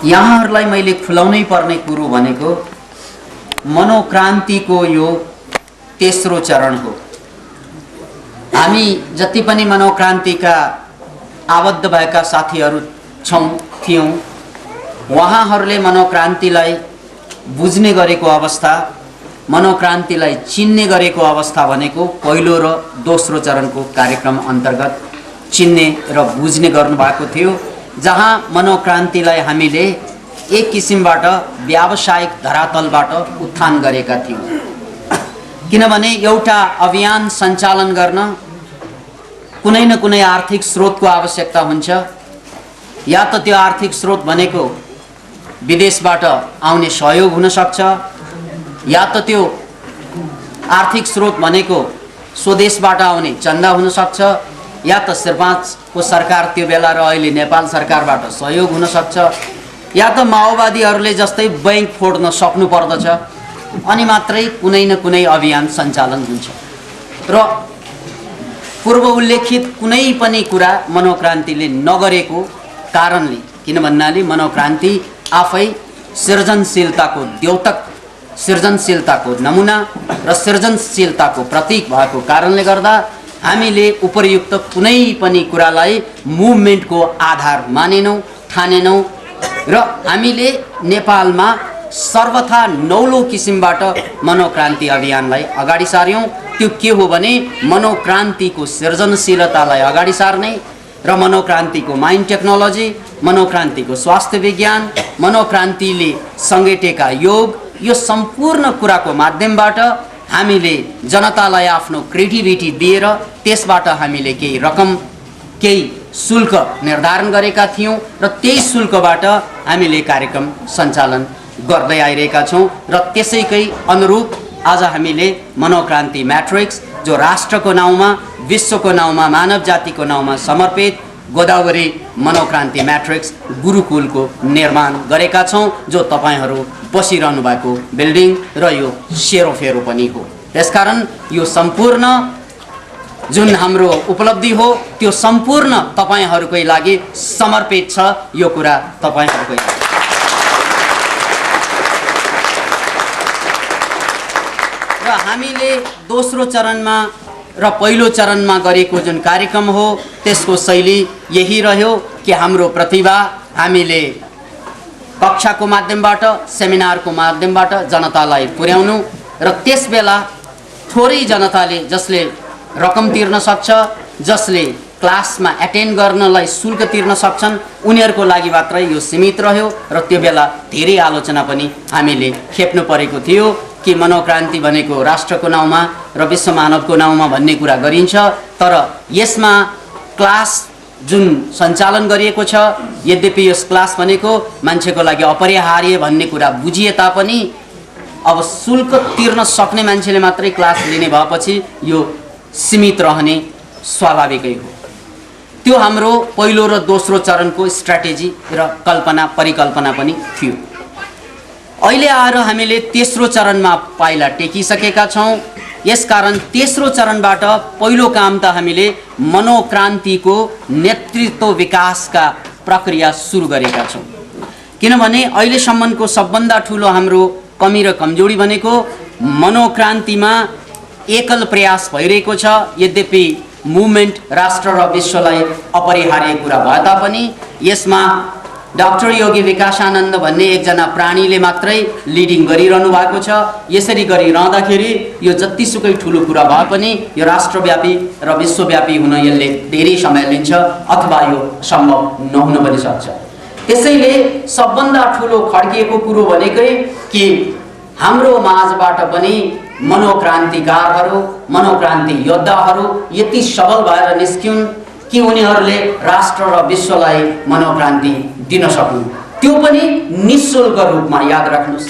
यहाँहरूलाई मैले खुलाउनै पर्ने कुरो भनेको मनोक्रान्तिको यो तेस्रो चरण हो। हामी जति पनि मनोक्रान्तिका आबद्ध भएका साथीहरू थियौँ, उहाँहरूले मनोक्रान्तिलाई बुझ्ने गरेको अवस्था, मनोक्रान्तिलाई चिन्ने गरेको अवस्था भनेको पहिलो र दोस्रो चरणको कार्यक्रम अन्तर्गत चिन्ने र बुझ्ने गर्नुभएको थियो, जहाँ मनोक्रान्तिलाई हामीले एक किसिमबाट व्यावसायिक धरातलबाट उत्थान गरेका थियौँ। किनभने एउटा अभियान सञ्चालन गर्न कुनै न कुनै आर्थिक स्रोतको आवश्यकता हुन्छ। या त त्यो आर्थिक स्रोत भनेको विदेशबाट आउने सहयोग हुन सक्छ, या त त्यो आर्थिक स्रोत भनेको स्वदेशबाट आउने चन्दा हुन सक्छ, या त शेर्पाको सरकार त्यो बेला र अहिले नेपाल सरकारबाट सहयोग हुन सक्छ, या त माओवादीहरूले जस्तै बैंक फोड्न सक्नु पर्दछ, अनि मात्रै कुनै न कुनै अभियान सञ्चालन हुन्छ। र पूर्व उल्लेखित कुनै पनि कुरा मनोक्रान्तिले नगरेको कारणले, किन भन्नाले मनोक्रान्ति आफै सृजनशीलताको द्योतक, सृजनशीलताको नमुना र सृजनशीलताको प्रतीक भएको कारणले गर्दा हामीले उपर्युक्त कुनै पनि कुरालाई मुभमेन्टको आधार मानेनौँ, ठानेनौँ र हामीले नेपालमा सर्वथा नौलो किसिमबाट मनोक्रान्ति अभियानलाई अगाडि सार्यौँ। त्यो के हो भने मनोक्रान्तिको सृजनशीलतालाई अगाडि सार्ने र मनोक्रान्तिको माइन्ड टेक्नोलोजी, मनोक्रान्तिको स्वास्थ्य विज्ञान, मनोक्रान्तिले सङ्गेटेका योग, यो सम्पूर्ण कुराको माध्यमबाट हामीले जनतालाई आफ्नो क्रिएटिभिटी दिएर त्यसबाट हामीले केही रकम, केही शुल्क निर्धारण गरेका थियौँ र त्यही शुल्कबाट हामीले कार्यक्रम सञ्चालन गर्दै आइरहेका छौँ। र त्यसैकै अनुरूप आज हामीले मनोक्रान्ति म्याट्रिक्स, जो राष्ट्रको नाउँमा, विश्वको नाउँमा, मानव जातिको नाउँमा समर्पित गोदावरी मनोक्रान्ति म्याट्रिक्स गुरुकुलको निर्माण गरेका छौँ, जो तपाईँहरू बसिरहनु भएको बिल्डिङ र यो सेरोफेरो पनि हो। त्यसकारण यो सम्पूर्ण जुन हाम्रो उपलब्धि हो त्यो सम्पूर्ण तपाईँहरूकै लागि समर्पित छ। यो कुरा तपाईँहरूकै लागि। र हामीले दोस्रो चरणमा र पहिलो चरणमा गरेको जुन कार्यक्रम हो त्यसको शैली यही रह्यो कि हाम्रो प्रतिभा हामीले कक्षाको माध्यमबाट, सेमिनारको माध्यमबाट जनतालाई पुर्याउनु र त्यसबेला थोरै जनताले, जसले रकम तिर्न सक्छ, जसले क्लासमा एटेन्ड गर्नलाई शुल्क तिर्न सक्छन्, उनीहरूको लागि मात्रै यो सीमित रह्यो। र त्यो बेला धेरै आलोचना पनि हामीले खेप्नु परेको थियो कि मनोक्रान्ति भनेको राष्ट्रको नाउँमा र विश्व मानवको नाउँमा भन्ने कुरा गरिन्छ, तर यसमा क्लास जुन सञ्चालन गरिएको छ, यद्यपि यस क्लास भनेको मान्छेको लागि अपरिहार्य भन्ने कुरा बुझिए तापनि अब शुल्क तिर्न सक्ने मान्छेले मात्रै क्लास लिने भएपछि यो सीमित रहने स्वाभाविकै हो। त्यो हाम्रो पहिलो र दोस्रो चरणको स्ट्र्याटेजी र परिकल्पना पनि थियो। अहिले आएर हामीले तेस्रो चरणमा पाइला टेकिसकेका छौँ। यसकारण तेस्रो चरणबाट पहिलो काम त हामीले मनोक्रान्तिको नेतृत्व विकासका प्रक्रिया सुरु गरेका छौँ। किनभने अहिलेसम्मको सबभन्दा ठुलो हाम्रो कमी र कमजोरी भनेको मनोक्रान्तिमा एकल प्रयास भइरहेको छ। यद्यपि मुभमेन्ट राष्ट्र र विश्वलाई अपरिहार्य कुरा भए तापनि यसमा डाक्टर योगी विकासानन्द भन्ने एकजना प्राणीले मात्रै लिडिङ गरिरहनु भएको छ। यसरी गरिरहँदाखेरि यो जतिसुकै ठुलो कुरा भए पनि यो राष्ट्रव्यापी र विश्वव्यापी हुन यसले धेरै समय लिन्छ, अथवा यो सम्भव नहुन पनि सक्छ। त्यसैले सबभन्दा ठुलो खड्किएको कुरो भनेकै कि हाम्रो माझबाट पनि मनोक्रान्तिकारहरू, मनोक्रान्ति योद्धाहरू यति सबल भएर निस्किन् कि उनीहरूले राष्ट्र र विश्वलाई मनोक्रान्ति दिन सक्नु, त्यो पनि निःशुल्क रूपमा। याद राख्नुहोस्।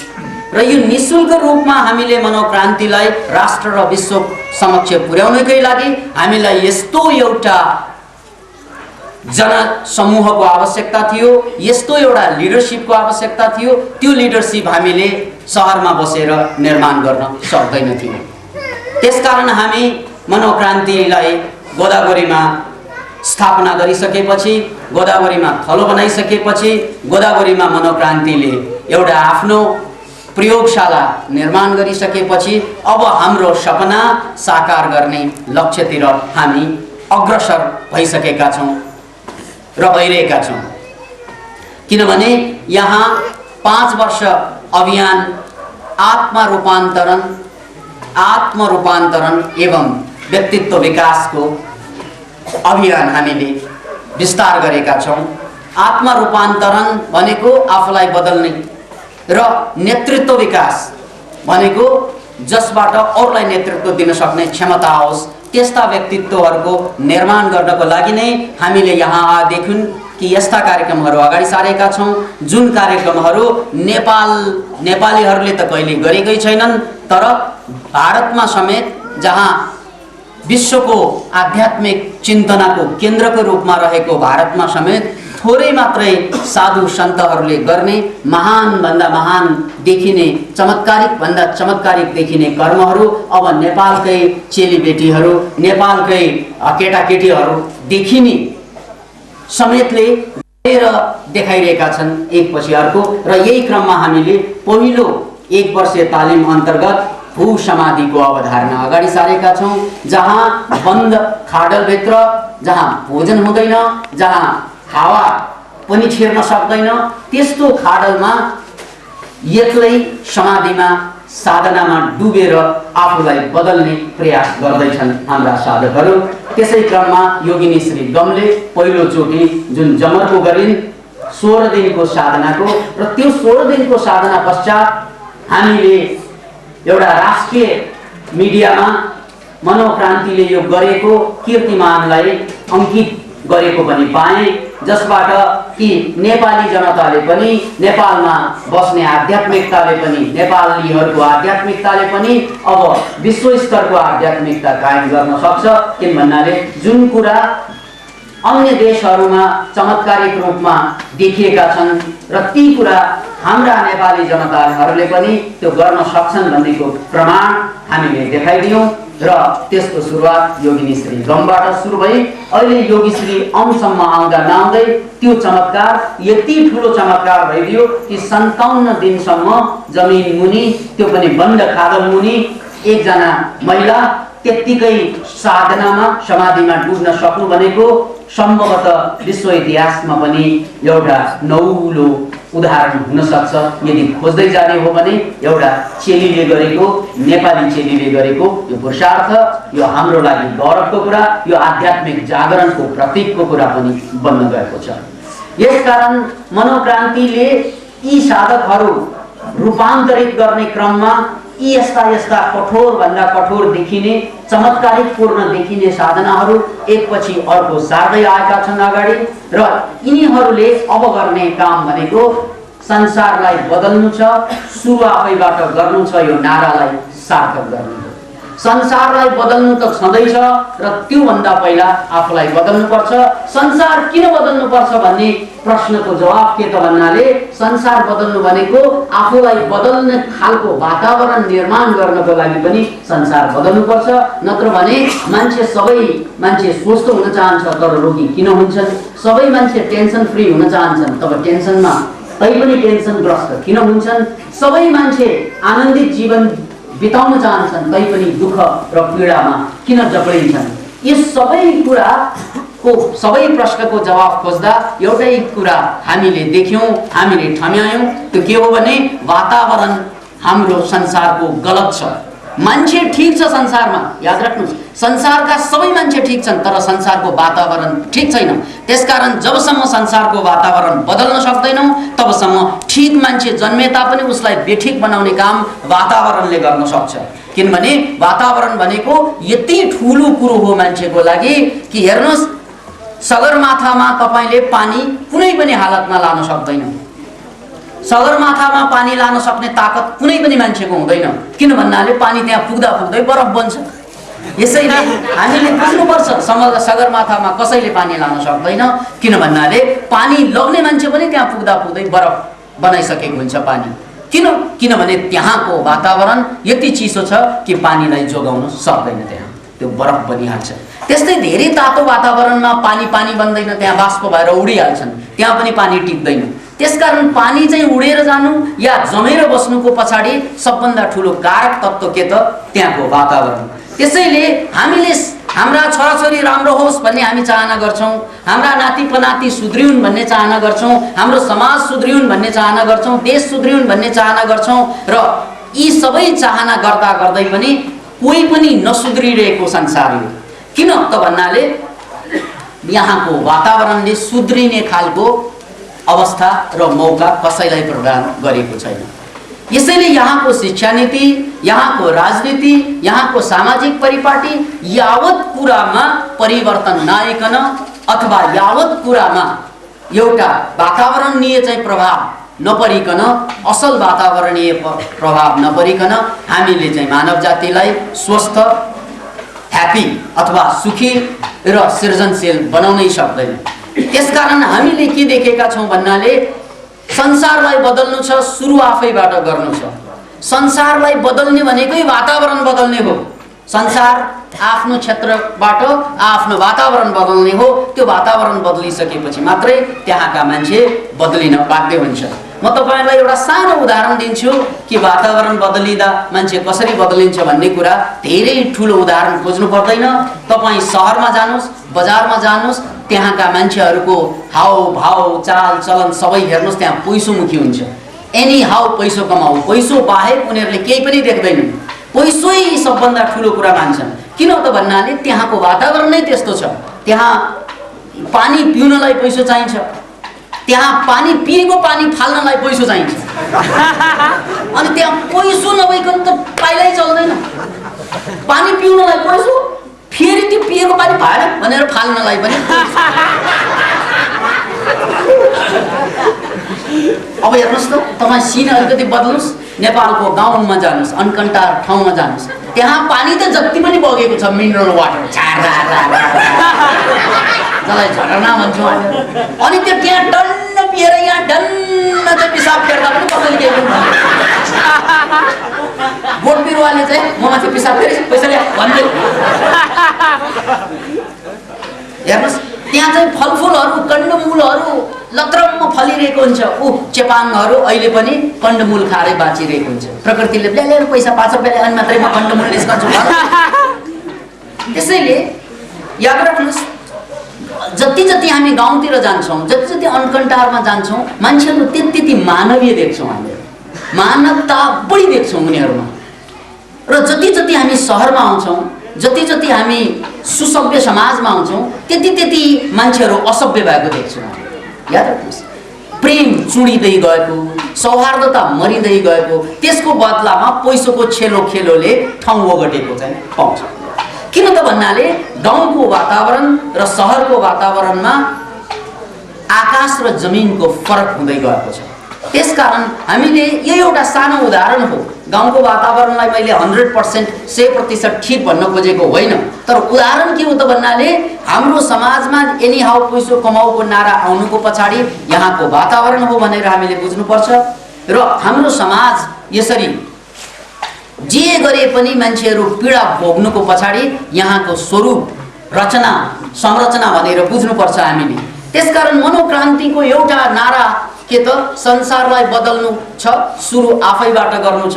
र यो निःशुल्क रूपमा हामीले मनोक्रान्तिलाई राष्ट्र र विश्व समक्ष पुर्याउनकै लागि हामीलाई यस्तो एउटा जनसमूहको आवश्यकता थियो, यस्तो एउटा लिडरसिपको आवश्यकता थियो। त्यो लिडरसिप हामीले सहरमा बसेर निर्माण गर्न सक्दैनथ्यौँ। त्यसकारण हामी मनोक्रान्तिलाई गोदावरीमा स्थापना गरिसकेपछि, गोदावरीमा थलो बनाइसकेपछि, गोदावरीमा मनोक्रान्तिले एउटा आफ्नो प्रयोगशाला निर्माण गरिसकेपछि अब हाम्रो सपना साकार गर्ने लक्ष्यतिर हामी अग्रसर भइसकेका छौं र भइरहेका छौं। किनभने यहाँ 5 वर्ष अभियान आत्मरूपान्तरण एवं व्यक्तित्व विकासको अभियान हामीले विस्तार गरेका छौं। आत्मरूपान्तरण भनेको आफूलाई बदल्ने र नेतृत्व विकास भनेको जसबाट अरूलाई नेतृत्व दिन सक्ने क्षमता आओस् त्यस्ता व्यक्तित्वहरूको निर्माण गर्नको लागि नै हामीले यहाँ आएदेखि कि यस्ता कार्यक्रमहरू अगाडि सारेका छौं, जुन कार्यक्रमहरू नेपालीहरूले त कहिले गरेकै छैनन्, तर भारतमा समेत जहाँ विश्वको आध्यात्मिक चिन्तनाको केन्द्रको रूपमा रहेको भारतमा समेत थोरै मात्रै साधु सन्तहरूले गर्ने महान भन्दा महान देखिने, चमत्कारिक भन्दा चमत्कारिक देखिने कर्महरू अब नेपालकै चेलीबेटीहरू, नेपालकै केटाकेटीहरू देखिने समेतले गरेर देखाइरहेका छन् एकपछि अर्को। र यही क्रममा हामीले पहिलो 1 वर्षीय तालिम अन्तर्गत भू समाधिको अवधारणा अगाडि सारेका छौं, जहाँ बन्द खाडलभित्र जहाँ भोजन हुँदैन, जहाँ हावा पनि छिर्न सक्दैन, त्यस्तो खाडलमा एक्लै समाधिमा साधनामा डुबेर आफूलाई बदल्ने प्रयास गर्दैछन् हाम्रा साधकहरू। त्यसै क्रममा योगिनी श्री गमले पहिलोचोटि जुन जमर्को गरिन् 16 दिनको साधनाको, र त्यो 16 दिनको साधना पश्चात हामीले एउटा राष्ट्रिय मिडियामा मनोक्रान्तिले यो गरेको कीर्तिमानलाई अंकित गरेको पनि पाएँ, जसबाट कि नेपाली जनताले पनि, नेपालमा बस्ने आध्यात्मिकताले पनि, नेपालीहरूको आध्यात्मिकताले पनि अब विश्व स्तरको आध्यात्मिकता कायम गर्न सक्छ। किन भन्नाले जुन कुरा अन्य देशहरूमा चमत्कारिक रूपमा देखिएका छन् र ती कुरा हाम्रा नेपाली जनताहरूले पनि त्यो गर्न सक्छन् भन्नेको प्रमाण हामीले देखाइदियौं। र त्यसको सुरुवात योगिनी श्री गमबाट सुरु भई अहिले योगी श्री अमसम्म आउँदा नआउँदै त्यो चमत्कार यति ठुलो चमत्कार भइदियो कि 57 दिनसम्म जमिन मुनि, त्यो पनि बन्द खाडल मुनि एकजना महिला त्यत्तिकै साधनामा समाधिमा डुब्न सक्नु भनेको सम्भवतः विश्व इतिहासमा पनि एउटा नौलो उदाहरण हुन सक्छ। यदि खोज्दै जाने हो भने एउटा चेलीले गरेको, नेपाली चेलीले गरेको यो पुरुषार्थ, यो हाम्रो लागि गौरवको कुरा, यो आध्यात्मिक जागरणको प्रतीकको कुरा पनि बन्न गएको छ। यसकारण मनोक्रान्तिले यी साधकहरू रूपान्तरित गर्ने क्रममा यी यस्ता कठोर भन्दा कठोर देखिने, चमत्कारिक पूर्ण देखिने साधनाहरू एकपछि अर्को सार्दै आएका छन् अगाडि। र यिनीहरूले अब गर्ने काम भनेको संसारलाई बदल्नु छ, सुरु आफैबाट गर्नु छ, यो नारालाई सार्थक गर्नु हो। संसारलाई बदल्नु त छँदैछ र त्योभन्दा पहिला आफूलाई बदल्नुपर्छ। संसार किन बदल्नुपर्छ भन्ने प्रश्नको जवाब के त भन्नाले संसार बदल्नु भनेको आफूलाई बदल्ने खालको वातावरण निर्माण गर्नको लागि पनि संसार बदल्नुपर्छ। नत्र भने सबै मान्छे स्वस्थ हुन चाहन्छ तर रोगी किन हुन्छन्, सबै मान्छे टेन्सन फ्री हुन चाहन्छन् तर टेन्सनमा तैपनि टेन्सनग्रस्त किन हुन्छन्, सबै मान्छे आनन्दित जीवन बिताउन चाहन्छन् तैपनि दुःख र पीडामा किन जक्डिन्छन्। यस सबै कुराको, सबै प्रश्नको जवाब खोज्दा एउटै कुरा हामीले देख्यौं, हामीले ठम्यायौं। त्यो के हो भने वातावरण हाम्रो संसारको गलत छ। मान्छे ठीक छ संसारमा, याद राख्नुस्, संसारका सबै मान्छे ठीक छन् तर संसारको वातावरण ठीक छैन। त्यसकारण जबसम्म संसारको वातावरण बदल्न सक्दैनौं तबसम्म ठीक मान्छे जन्मे तापनि उसलाई बेठिक बनाउने काम वातावरणले गर्न सक्छ। किनभने वातावरण भनेको यति ठूलो कुरो हो मान्छेको लागि कि हेर्नुस्, सगरमाथामा तपाईले पानी कुनै पनि हालतमा लान सक्दैन। सगरमाथामा पानी लान सक्ने ताकत कुनै पनि मान्छेको हुँदैन। किन भन्नाले पानी त्यहाँ पुग्दा पुग्दै बरफ बन्छ। यसैले हामीले बुझ्नुपर्छ सगरमाथामा कसैले पानी लान सक्दैन। किन भन्नाले पानी लग्ने मान्छे पनि त्यहाँ पुग्दा पुग्दै बरफ बनाइसकेको हुन्छ पानी। किनभने त्यहाँको वातावरण यति चिसो छ कि पानीलाई जोगाउन सक्दैन त्यहाँ। त्यो बरफ बनिहाल्छ। त्यस्तै धेरै तातो वातावरणमा पानी पानी बन्दैन, त्यहाँ बाष्प भएर उडिहाल्छन्, त्यहाँ पनि पानी टिक्दैन। त्यसकारण पानी चाहिँ उडेर जानु या जमेर बस्नुको पछाडि सबभन्दा ठुलो कारक तत्त्व के त? त्यहाँको वातावरण। त्यसैले हामीले हाम्रा छोराछोरी राम्रो होस् भन्ने हामी चाहना गर्छौँ, हाम्रा नाति पनाति सुध्रिउन् भन्ने चाहना गर्छौँ, हाम्रो समाज सुध्रिउन् भन्ने चाहना गर्छौँ, देश सुध्रिउन् भन्ने चाहना गर्छौँ। र यी सबै चाहना गर्दा गर्दै पनि कोही पनि नसुध्रिरहेको संसार हो। किन त भन्नाले यहाँको वातावरणले सुध्रिने खालको अवस्था र मौका कसैलाई प्रदान गरेको छैन। यसैले यहाँको शिक्षा नीति, यहाँको राजनीति, यहाँको सामाजिक परिपाटी यावत कुरामा परिवर्तन नआइकन अथवा यावत कुरामा एउटा वातावरणीय चाहिँ प्रभाव नपरिकन, असल वातावरणीय प्रभाव नपरिकन हामीले चाहिँ मानव जातिलाई स्वस्थ, ह्याप्पी अथवा सुखी र सृजनशील बनाउनै सक्दैन। त्यसकारण हामीले के देखेका छौँ भन्नाले संसारलाई बदल्नु छ, सुरु आफैबाट गर्नु छ। संसारलाई बदल्ने भनेकै वातावरण बदल्ने हो। संसार आफ्नो क्षेत्रबाट आफ्नो वातावरण बदल्ने हो। त्यो वातावरण बदलिसकेपछि मात्रै त्यहाँका मान्छे बदलिन बाध्य हुन्छ। म तपाईहरुलाई एउटा सानो उदाहरण दिन्छु कि वातावरण बदलिँदा मान्छे कसरी बदलिन्छ भन्ने कुरा। धेरै ठुलो उदाहरण खोज्नु पर्दैन। तपाई शहरमा जानुस्, बजारमा जानुस्, त्यहाँका मान्छेहरुको हावभाव, चाल चलन सबै हेर्नुस्, त्यहाँ पैसोमुखी हुन्छ। एनी हाउ पैसो कमाऊ, पैसो बाहेक उनीहरूले केही पनि देख्दैनन्। पैसै सबभन्दा ठुलो कुरा मान्छन्। किन त भन्नाले त्यहाँको वातावरण नै त्यस्तो छ। त्यहाँ पानी पिउनलाई पैसो चाहिन्छ, त्यहाँ पानी पिएको पानी फाल्नलाई पैसो चाहिन्छ। अनि त्यहाँ पैसो नभइकन त पाइलै चल्दैन। पानी पिउनलाई पैसो, फेरि त्यो पिएको पानी भएन भनेर फाल्नलाई पनि। अब हेर्नुस् त, तपाईँ सिन अलिकति बदल्नुस्, नेपालको गाउँमा जानुस्, अनकन्टार ठाउँमा जानुस्, त्यहाँ पानी त जति पनि बगेको छ, मिनरल वाटर जसलाई झरना भन्छौँ। अनि त्यो त्यहाँ डन्न पिएर यहाँ डन्न चाहिँ पिसाब फेर्दा पनि कसैले केही पनि भन्दैन। बोट बिरुवाले चाहिँ म माथि पिसाब फेरि पैसा ल्या भन्दै। हेर्नुहोस् त्यहाँ चाहिँ फलफुलहरू, कण्डमूलहरू लत्रम्म फलिरहेको हुन्छ। चेपाङहरू अहिले पनि कण्डमूल खाएरै बाँचिरहेको हुन्छ। प्रकृतिले ल्याएर पैसा 5 रुपियाँले अनि मात्रै म कण्डमूल निस्कन्छु। त्यसैले याद राख्नुहोस्, जति जति हामी गाउँतिर जान्छौँ, जति जति अनकन्टारमा जान्छौँ, मान्छेहरू त्यति मानवीय देख्छौँ। हामीले मानवता बढी देख्छौँ उनीहरूमा। र जति जति हामी सहरमा आउँछौँ, जति जति हामी सुसभ्य समाजमा आउँछौँ, त्यति मान्छेहरू असभ्य भएको देख्छौँ। याद राख्नुहोस्, प्रेम चुडिँदै गएको, सौहार्दता मरिँदै गएको, त्यसको बदलामा पैसोको खेलोले ठाउँ ओगटेको चाहिँ पाउँछ। किन त भन्नाले गाउँको वातावरण र सहरको वातावरणमा आकाश र जमिनको फरक हुँदै गएको छ। त्यसकारण हामीले यो एउटा सानो उदाहरण हो। गाउँको वातावरणलाई मैले 100% 100% ठिक भन्न खोजेको होइन, तर उदाहरण के हो त भन्नाले हाम्रो समाजमा एनी हाउ पैसो कमाउको नारा आउनुको पछाडि यहाँको वातावरण हो भनेर हामीले बुझ्नुपर्छ। र हाम्रो समाज यसरी जे गरे पनि मान्छेहरू पीडा भोग्नुको पछाडि यहाँको स्वरूप, रचना, संरचना भनेर बुझ्नुपर्छ हामीले। त्यसकारण मनोक्रान्तिको एउटा नारा के त संसारलाई बदल्नु छ, सुरु आफैबाट गर्नु छ।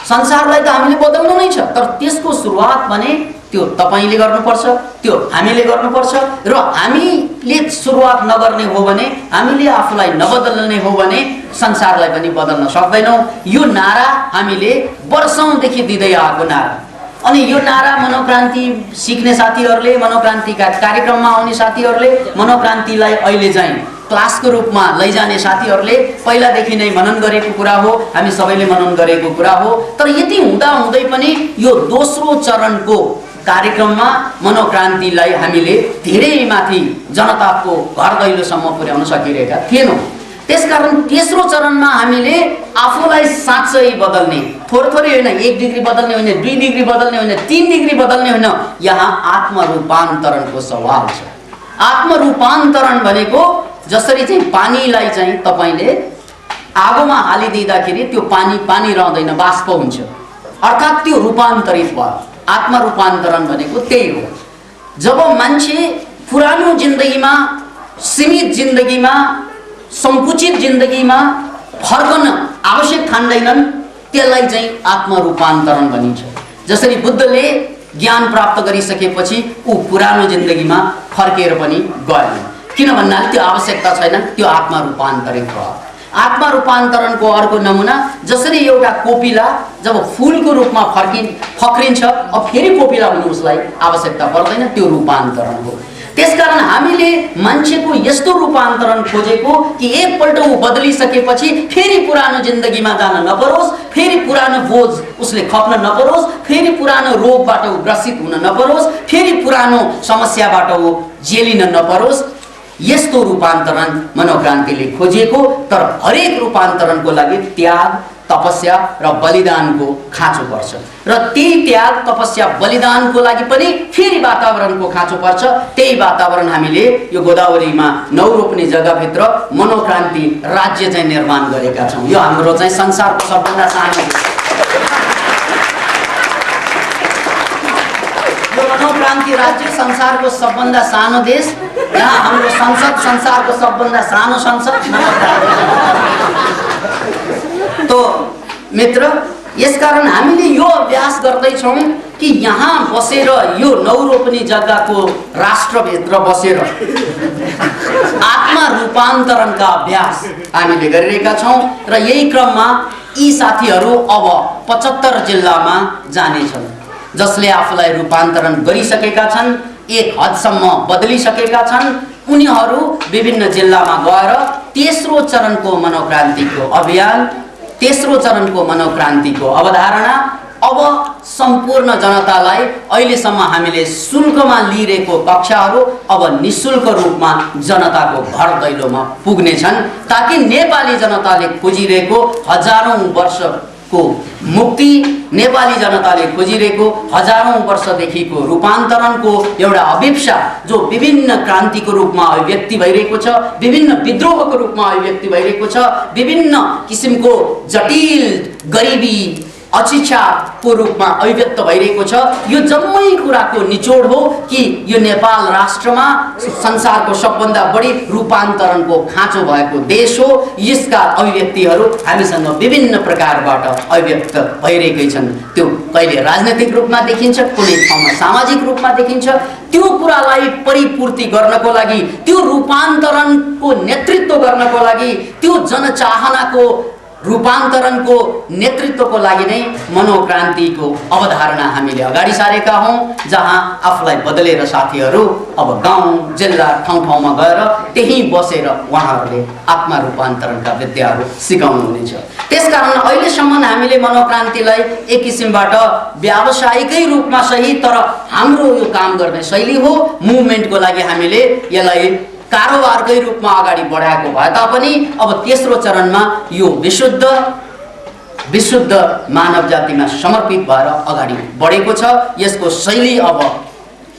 संसारलाई त हामीले बदल्नु नै छ, तर त्यसको सुरुवात भने त्यो तपाईले गर्नुपर्छ, त्यो हामीले गर्नुपर्छ। र हामीले सुरुवात नगर्ने हो भने, हामीले आफूलाई नबदल्ने हो भने संसारलाई पनि बदल्न सक्दैनौँ। यो नारा हामीले वर्षौंदेखि दिँदै आएको नारा। अनि यो नारा मनोक्रान्ति सिक्ने साथीहरूले, मनोक्रान्तिका कार्यक्रममा आउने साथीहरूले, मनोक्रान्तिलाई अहिले चाहिँ क्लासको रूपमा लैजाने साथीहरूले पहिलादेखि नै मनन गरेको कुरा हो, हामी सबैले मनन गरेको कुरा हो। तर यति हुँदा हुँदै पनि यो दोस्रो चरणको कार्यक्रममा मनोक्रान्तिलाई हामीले धेरै माथि जनताको घर दैलोसम्म पुर्याउन सकिरहेका थिएनौँ। त्यसकारण तेस्रो चरणमा हामीले आफूलाई साँच्चै बदल्ने, थोरै होइन, 1 डिग्री बदल्ने होइन, 2 डिग्री बदल्ने होइन, 3 डिग्री बदल्ने होइन, यहाँ आत्मरूपान्तरणको सवाल छ। आत्मरूपान्तरण भनेको जसरी चाहिँ पानीलाई चाहिँ तपाईले आगोमा हालिदिँदाखेरि त्यो पानी रहँदैन, बाष्प हुन्छ, अर्थात् त्यो रूपान्तरित भयो। आत्मरूपान्तरण भनेको त्यही हो। जब मान्छे पुरानो जिन्दगीमा, सीमित जिन्दगीमा, संकुचित जिन्दगीमा फर्कन आवश्यक ठान्दैनन्, त्यसलाई चाहिँ आत्मरूपान्तरण भनिन्छ। जसरी बुद्धले ज्ञान प्राप्त गरिसकेपछि ऊ पुरानो जिन्दगीमा फर्केर पनि गएन, किन भन्नाले त्यो आवश्यकता छैन, त्यो आत्मरूपान्तरित भयो। आत्मरूपान्तरणको अर्को नमुना जसरी एउटा कोपिला जब फूलको रूपमा फक्रिन्छ, अब फेरि कोपिला हुनु उसलाई आवश्यकता पर्दैन, त्यो रूपान्तरण हो। त्यसकारण हामीले मान्छेको यस्तो रूपान्तरण खोजेको कि एकपल्ट ऊ बदलिसकेपछि फेरि पुरानो जिन्दगीमा जान नपरोस्, फेरि पुरानो बोझ उसले खप्न नपरोस्, फेरि पुरानो रोगबाट ऊ ग्रसित हुन नपरोस्, फेरि पुरानो समस्याबाट ऊ जेलिन नपरोस्। यस्तो रूपान्तरण मनोक्रान्तिले खोजिएको। तर हरेक रूपान्तरणको लागि त्याग, तपस्या र बलिदानको खाँचो पर्छ र त्यही त्याग, तपस्या, बलिदानको लागि पनि फेरि वातावरणको खाँचो पर्छ। त्यही वातावरण हामीले यो गोदावरीमा नौरोप्ने जग्गाभित्र मनोक्रान्ति राज्य चाहिँ निर्माण गरेका छौँ। यो हाम्रो चाहिँ संसारको सबभन्दा सानो मनोक्रान्ति राज्य, संसारको सबभन्दा सानो देश। यहाँ हाम्रो संसद संसारको सबभन्दा सानो संसद। तो मित्र, यसकारण हामीले यो अभ्यास गर्दैछौँ कि यहाँ बसेर, यो नौरोप्ने जग्गाको राष्ट्रभित्र बसेर आत्मा रूपान्तरणका अभ्यास हामीले गरिरहेका छौँ र यही क्रममा यी साथीहरू अब 75 जिल्लामा जानेछन्, जसले आफूलाई रूपान्तरण गरिसकेका छन्, एक हदसम्म बदलिसकेका छन्। उनीहरू विभिन्न जिल्लामा गएर तेस्रो चरणको मनोक्रान्तिको अभियान, तेस्रो चरणको मनोक्रान्तिको अवधारणा अब सम्पूर्ण जनतालाई, अहिलेसम्म हामीले शुल्कमा लिइरहेको कक्षाहरू अब निःशुल्क रूपमा जनताको घर दैलोमा पुग्नेछन्, ताकि नेपाली जनताले खोजिरहेको हजारौं वर्षको मुक्ति, नेपाली जनताले खोजिरहेको हजारौं वर्षदेखिको रूपान्तरणको एउटा अभिप्सा जो विभिन्न क्रान्तिको रूपमा अभिव्यक्ति भइरहेको छ, विभिन्न विद्रोहको रूपमा अभिव्यक्ति भइरहेको छ, विभिन्न किसिमको जटिल गरिबी, अशिक्षाको रूपमा अभिव्यक्त भइरहेको छ, यो जम्मै कुराको निचोड हो कि यो नेपाल राष्ट्रमा संसारको सबभन्दा बढी रूपान्तरणको खाँचो भएको देश हो। यसका अभिव्यक्तिहरू हामीसँग विभिन्न प्रकारबाट अभिव्यक्त भइरहेकै छन्। त्यो कहिले राजनैतिक रूपमा देखिन्छ, कुनै ठाउँमा सामाजिक रूपमा देखिन्छ। त्यो कुरालाई परिपूर्ति गर्नको लागि, त्यो रूपान्तरणको नेतृत्व गर्नको लागि, त्यो जनचाहनाको रूपान्तरणको नेतृत्वको लागि नै मनोक्रान्तिको अवधारणा हामीले अगाडि सारेका हौँ, जहाँ आफूलाई बदलेर साथीहरू अब गाउँ, जिल्ला, ठाउँ-ठाउँमा गएर त्यही बसेर उहाँहरूले आत्मा रूपान्तरणका विद्याहरू सिकाउनुहुनेछ। त्यसकारण अहिलेसम्म हामीले मनोक्रान्तिलाई एक किसिमबाट व्यावसायिकै रूपमा सही, तर हाम्रो यो काम गर्ने शैली हो। मुभमेन्टको लागि हामीले यसलाई कारोबारकै रूपमा अगाडि बढाएको भए तापनि अब तेस्रो चरणमा यो विशुद्ध मानव जातिमा समर्पित भएर अगाडि बढेको छ। यसको शैली अब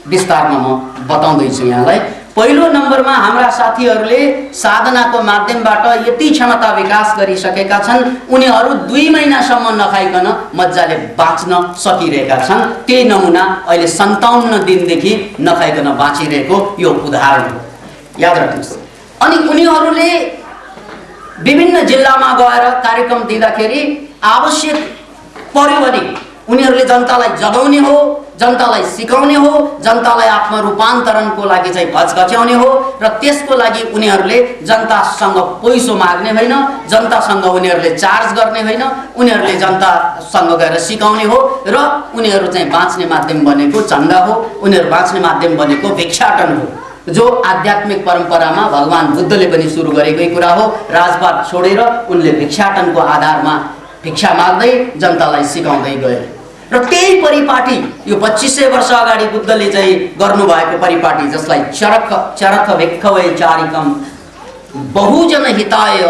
विस्तारमा म बताउँदैछु यहाँलाई। पहिलो नम्बरमा हाम्रा साथीहरूले साधनाको माध्यमबाट यति क्षमता विकास गरिसकेका छन्, उनीहरू 2 महिनासम्म नखाइकन मजाले बाँच्न सकिरहेका छन्। त्यही नमुना अहिले 57 दिनदेखि नखाइकन बाँचिरहेको यो उदाहरण हो, याद राख्नुहोस्। अनि उनीहरूले विभिन्न जिल्लामा गएर कार्यक्रम दिँदाखेरि आवश्यक पर्यो भने उनीहरूले जनतालाई जगाउने हो, जनतालाई सिकाउने हो, जनतालाई आत्मरूपान्तरणको लागि चाहिँ घचघच्याउने हो र त्यसको लागि उनीहरूले जनतासँग पैसो माग्ने होइन, जनतासँग उनीहरूले चार्ज गर्ने होइन, उनीहरूले जनतासँग गएर सिकाउने हो र उनीहरू चाहिँ बाँच्ने माध्यम बनेको चन्दा हो, उनीहरू बाँच्ने माध्यम बनेको भिक्षाटन हो, जो आध्यात्मिक परम्परामा भगवान बुद्धले पनि सुरु गरेकै कुरा हो। राजपाट छोडेर उनले भिक्षाटनको आधारमा भिक्षा माग्दै जनतालाई सिकाउँदै गए र त्यही परिपाटी यो 2500 वर्ष अगाडि बुद्धले चाहिँ गर्नुभएको परिपाटी, जसलाई चरख भिक्षवे चारिकम बहुजन हिताय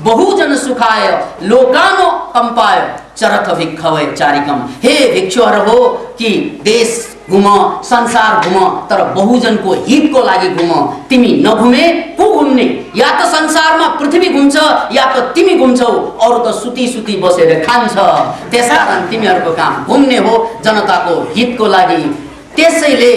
बहुजन सुखाय लोकानो कम्पाय चरख भिक्षवे चारिकम। हे भिक्षुहरू हो कि देश घुम, संसार घुम, तर बहुजनको हितको लागि घुम। तिमी नघुमे को घुम्ने? या त संसारमा पृथ्वी घुम्छ या त तिमी घुम्छौ, अरू त सुती सुती बसेर खान्छ। त्यसकारण तिमीहरूको काम घुम्ने हो जनताको हितको लागि। त्यसैले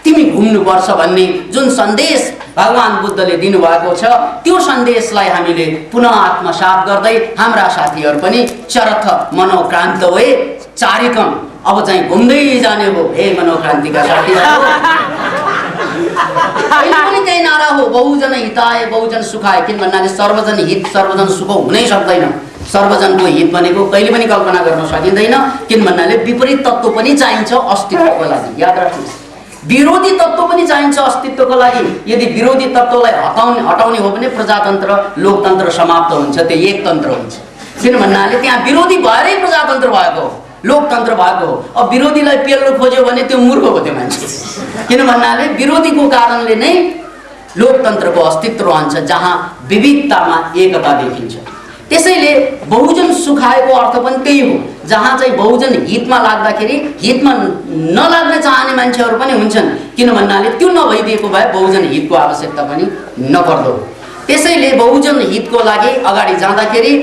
तिमी घुम्नुपर्छ भन्ने जुन सन्देश भगवान बुद्धले दिनुभएको छ, त्यो सन्देशलाई हामीले पुनः आत्मसात गर्दै हाम्रा साथीहरू पनि चरथ मनोक्रान्त वे चारिकम अब चाहिँ घुम्दै जाने हो। हे मनोक्रान्तिका साथीहरू, पनि त्यही नारा हो, बहुजन हिताय बहुजन सुखाय। किन भन्नाले सर्वजन हित सर्वजन सुख हुनै सक्दैन। सर्वजनको हित भनेको कहिले पनि कल्पना गर्न सकिँदैन। किन भन्नाले विपरीत तत्त्व पनि चाहिन्छ अस्तित्वको लागि। याद राख्नुहोस्, विरोधी तत्त्व पनि चाहिन्छ अस्तित्वको लागि। यदि विरोधी तत्त्वलाई हटाउने हो भने प्रजातन्त्र लोकतन्त्र समाप्त हुन्छ, त्यो एकतन्त्र हुन्छ। किन भन्नाले त्यहाँ विरोधी भएरै प्रजातन्त्र भएको हो, लोकतन्त्र भएको हो। अब विरोधीलाई पेल्नु खोज्यो भने त्यो मूर्ख हो त्यो मान्छे। किन भन्नाले विरोधीको कारणले नै लोकतन्त्रको अस्तित्व रहन्छ, जहाँ विविधतामा एकता देखिन्छ। त्यसैले बहुजन सुखाएको अर्थ पनि त्यही हो, जहाँ चाहिँ बहुजन हितमा लाग्दाखेरि हितमा नलाग्न चाहने मान्छेहरू पनि हुन्छन्। किन भन्नाले त्यो नभइदिएको भए बहुजन हितको आवश्यकता पनि नपर्दो। त्यसैले बहुजन हितको लागि अगाडि जाँदाखेरि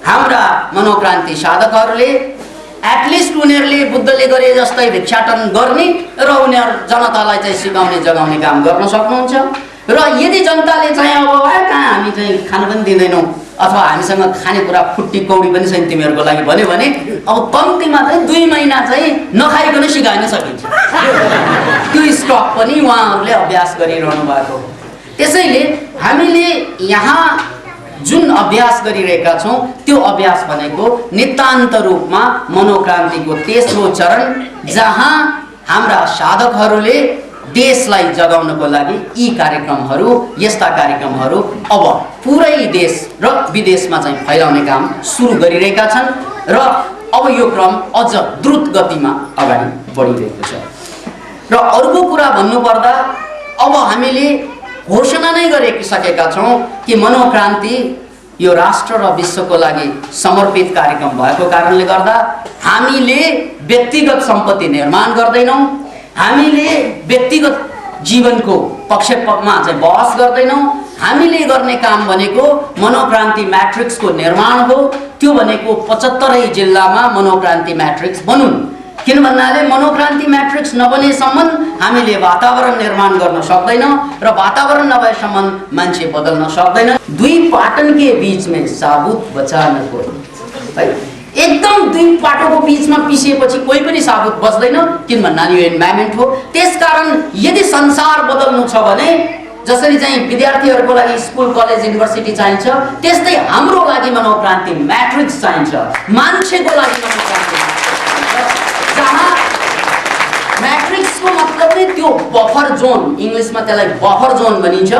हाम्रा मनोक्रान्ति साधकहरूले एटलिस्ट उनीहरूले बुद्धले गरे जस्तै भिक्षाटन गर्ने र उनीहरू जनतालाई चाहिँ सिकाउने जगाउने काम गर्न सक्नुहुन्छ। र यदि जनताले चाहिँ अब कहाँ हामी चाहिँ खान पनि दिँदैनौँ अथवा हामीसँग खानेकुरा फुट्टी कौडी पनि छैन तिमीहरूको लागि भन्यो भने अब कम्तीमा चाहिँ 2 महिना चाहिँ नखाइकन सिकाउन सकिन्छ। त्यो स्टक पनि उहाँहरूले अभ्यास गरिरहनु भएको हो। त्यसैले हामीले यहाँ जुन अभ्यास गरिरहेका छौँ त्यो अभ्यास भनेको नितान्त रूपमा मनोक्रान्तिको तेस्रो चरण, जहाँ हाम्रा साधकहरूले देशलाई जगाउनको लागि यी कार्यक्रमहरू, यस्ता कार्यक्रमहरू अब पुरै देश र विदेशमा चाहिँ फैलाउने काम सुरु गरिरहेका छन् र अब यो क्रम अझ द्रुत गतिमा अगाडि बढिरहेको छ। र अर्को कुरा भन्नुपर्दा अब हामीले घोषणा नै गरिसकेका छौँ कि मनोक्रान्ति यो राष्ट्र र विश्वको लागि समर्पित कार्यक्रम भएको कारणले गर्दा हामीले व्यक्तिगत सम्पत्ति निर्माण गर्दैनौँ, हामीले व्यक्तिगत जीवनको पक्षमा चाहिँ बहस गर्दैनौँ। हामीले गर्ने काम भनेको मनोक्रान्ति म्याट्रिक्सको निर्माण हो। त्यो भनेको 75 जिल्लामा मनोक्रान्ति म्याट्रिक्स बनुन्। किन भन्नाले मनोक्रान्ति म्याट्रिक्स नबनेसम्म हामीले वातावरण निर्माण गर्न सक्दैन र वातावरण नभएसम्म मान्छे बदल्न सक्दैन। 2 पाटन के बीच में साबुत बचा न कोई, है एकदम 2 पाटोको बीचमा पिसिएपछि कोही पनि साबुत बच्दैन। किन भन्नाले यो इन्भाइरोमेन्ट हो। त्यसकारण यदि संसार बदल्नु छ भने जसरी चाहिँ विद्यार्थीहरूको लागि स्कुल कलेज युनिभर्सिटी चाहिन्छ, त्यस्तै हाम्रो लागि मनोक्रान्ति म्याट्रिक्स चाहिन्छ। मान्छेको लागि मनोक्रान्ति, जहाँ म्याट्रिक्सको मतलब नै त्यो बफर जोन, इङ्ग्लिसमा त्यसलाई बफर जोन भनिन्छ,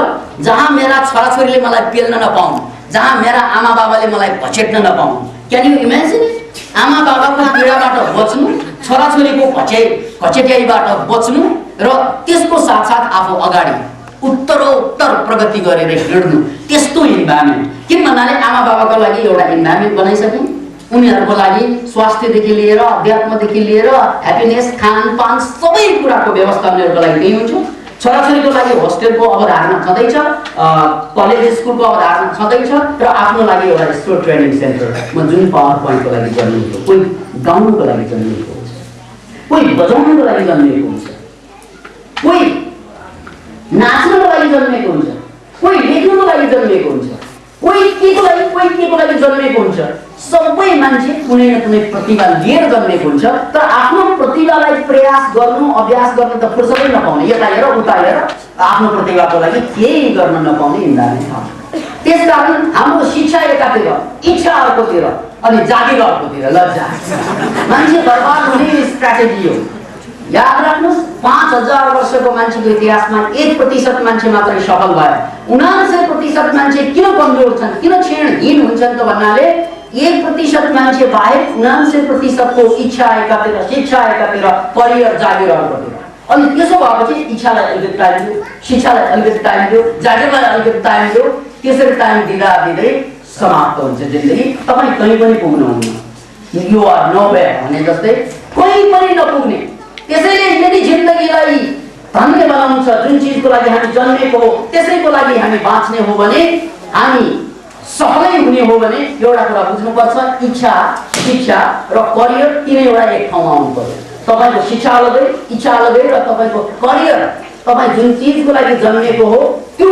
जहाँ मेरा छोराछोरीले मलाई पेल्न नपाउन्, जहाँ मेरा आमा बाबाले मलाई भचेट्न नपाउन्। Can you imagine? आमा बाबाको पीडाबाट बच्नु, छोराछोरीको घचेट्याइबाट बच्नु र त्यसको साथसाथ आफू अगाडि उत्तरोत्तर प्रगति गरेर हिँड्नु, त्यस्तो इन्भाइरोमेन्ट। किन भन्नाले आमा बाबाको लागि एउटा इन्भाइरोमेन्ट बनाइसके, उनीहरूको लागि स्वास्थ्यदेखि लिएर अध्यात्मदेखि लिएर ह्याप्पिनेस, खानपान सबै कुराको व्यवस्था उनीहरूको लागि त्यही हुन्छ। छोराछोरीको लागि होस्टेलको अवधारणा छँदैछ, कलेज स्कुलको अवधारणा छँदैछ र आफ्नो लागि एउटा स्टोर ट्रेनिङ सेन्टर, म जुन पावर पोइन्टको लागि जन्मिएको, कोही गाउनको लागि जन्मिएको हुन्छ, कोही बजाउनको लागि जन्मिएको हुन्छ, कोही नाच्नको लागि जन्मिएको हुन्छ, कोही लेख्नको लागि जन्मिएको हुन्छ, कोही केको लागि जन्मिएको हुन्छ। सबै मान्छे कुनै न कुनै प्रतिभा लिएर जन्मेको हुन्छ, तर आफ्नो प्रतिभालाई प्रयास गर्नु, अभ्यास गर्नु त फुर्सदै नपाउने, यता हेर उता हेर, आफ्नो प्रतिभाको लागि केही गर्न नपाउने इन्भाइरोमेन्ट छ। त्यसकारण हाम्रो शिक्षा एकातिर, इच्छा अर्कोतिर अनि जागिर अर्कोतिर, लज्जा, मान्छे बर्बाद हुने स्ट्राटेजी हो। याद राख्नुहोस्, 5000 वर्षको मान्छेको इतिहासमा 1% मान्छे मात्रै सफल भयो। 79% मान्छे किन कमजोर छन्, किन क्षीणहीन हुन्छन् त भन्नाले 1% मान्छे बाहेक 79% को इच्छा एकातिर, शिक्षा एकातिर, करियर जागिर अर्कोतिर। अनि त्यसो भएपछि इच्छालाई अलिकति टाइम दियो, शिक्षालाई अलिकति टाइम दियो, जागिरलाई अलिकति टाइम दियो, त्यसरी टाइम दिँदा दिँदै समाप्त हुन्छ जिन्दगी। तपाईँ कहीँ पनि पुग्नुहुन्न। यु आर नोवेयर भने जस्तै कहीँ पनि नपुग्ने, त्यसैले यदि जिन्दगीलाई धन्य बनाउँछ, जुन चिजको लागि हामी जन्मेको हो त्यसैको लागि हामी बाँच्ने हो भने, हामी सफलै हुने हो भने एउटा कुरा बुझ्नुपर्छ, इच्छा, शिक्षा र करियर तीनैवटा एक ठाउँमा आउनु पर्यो। तपाईको शिक्षा अलगै, इच्छा अलगै र तपाईको करियर, तपाई जुन चीजको लागि जन्मेको हो त्यो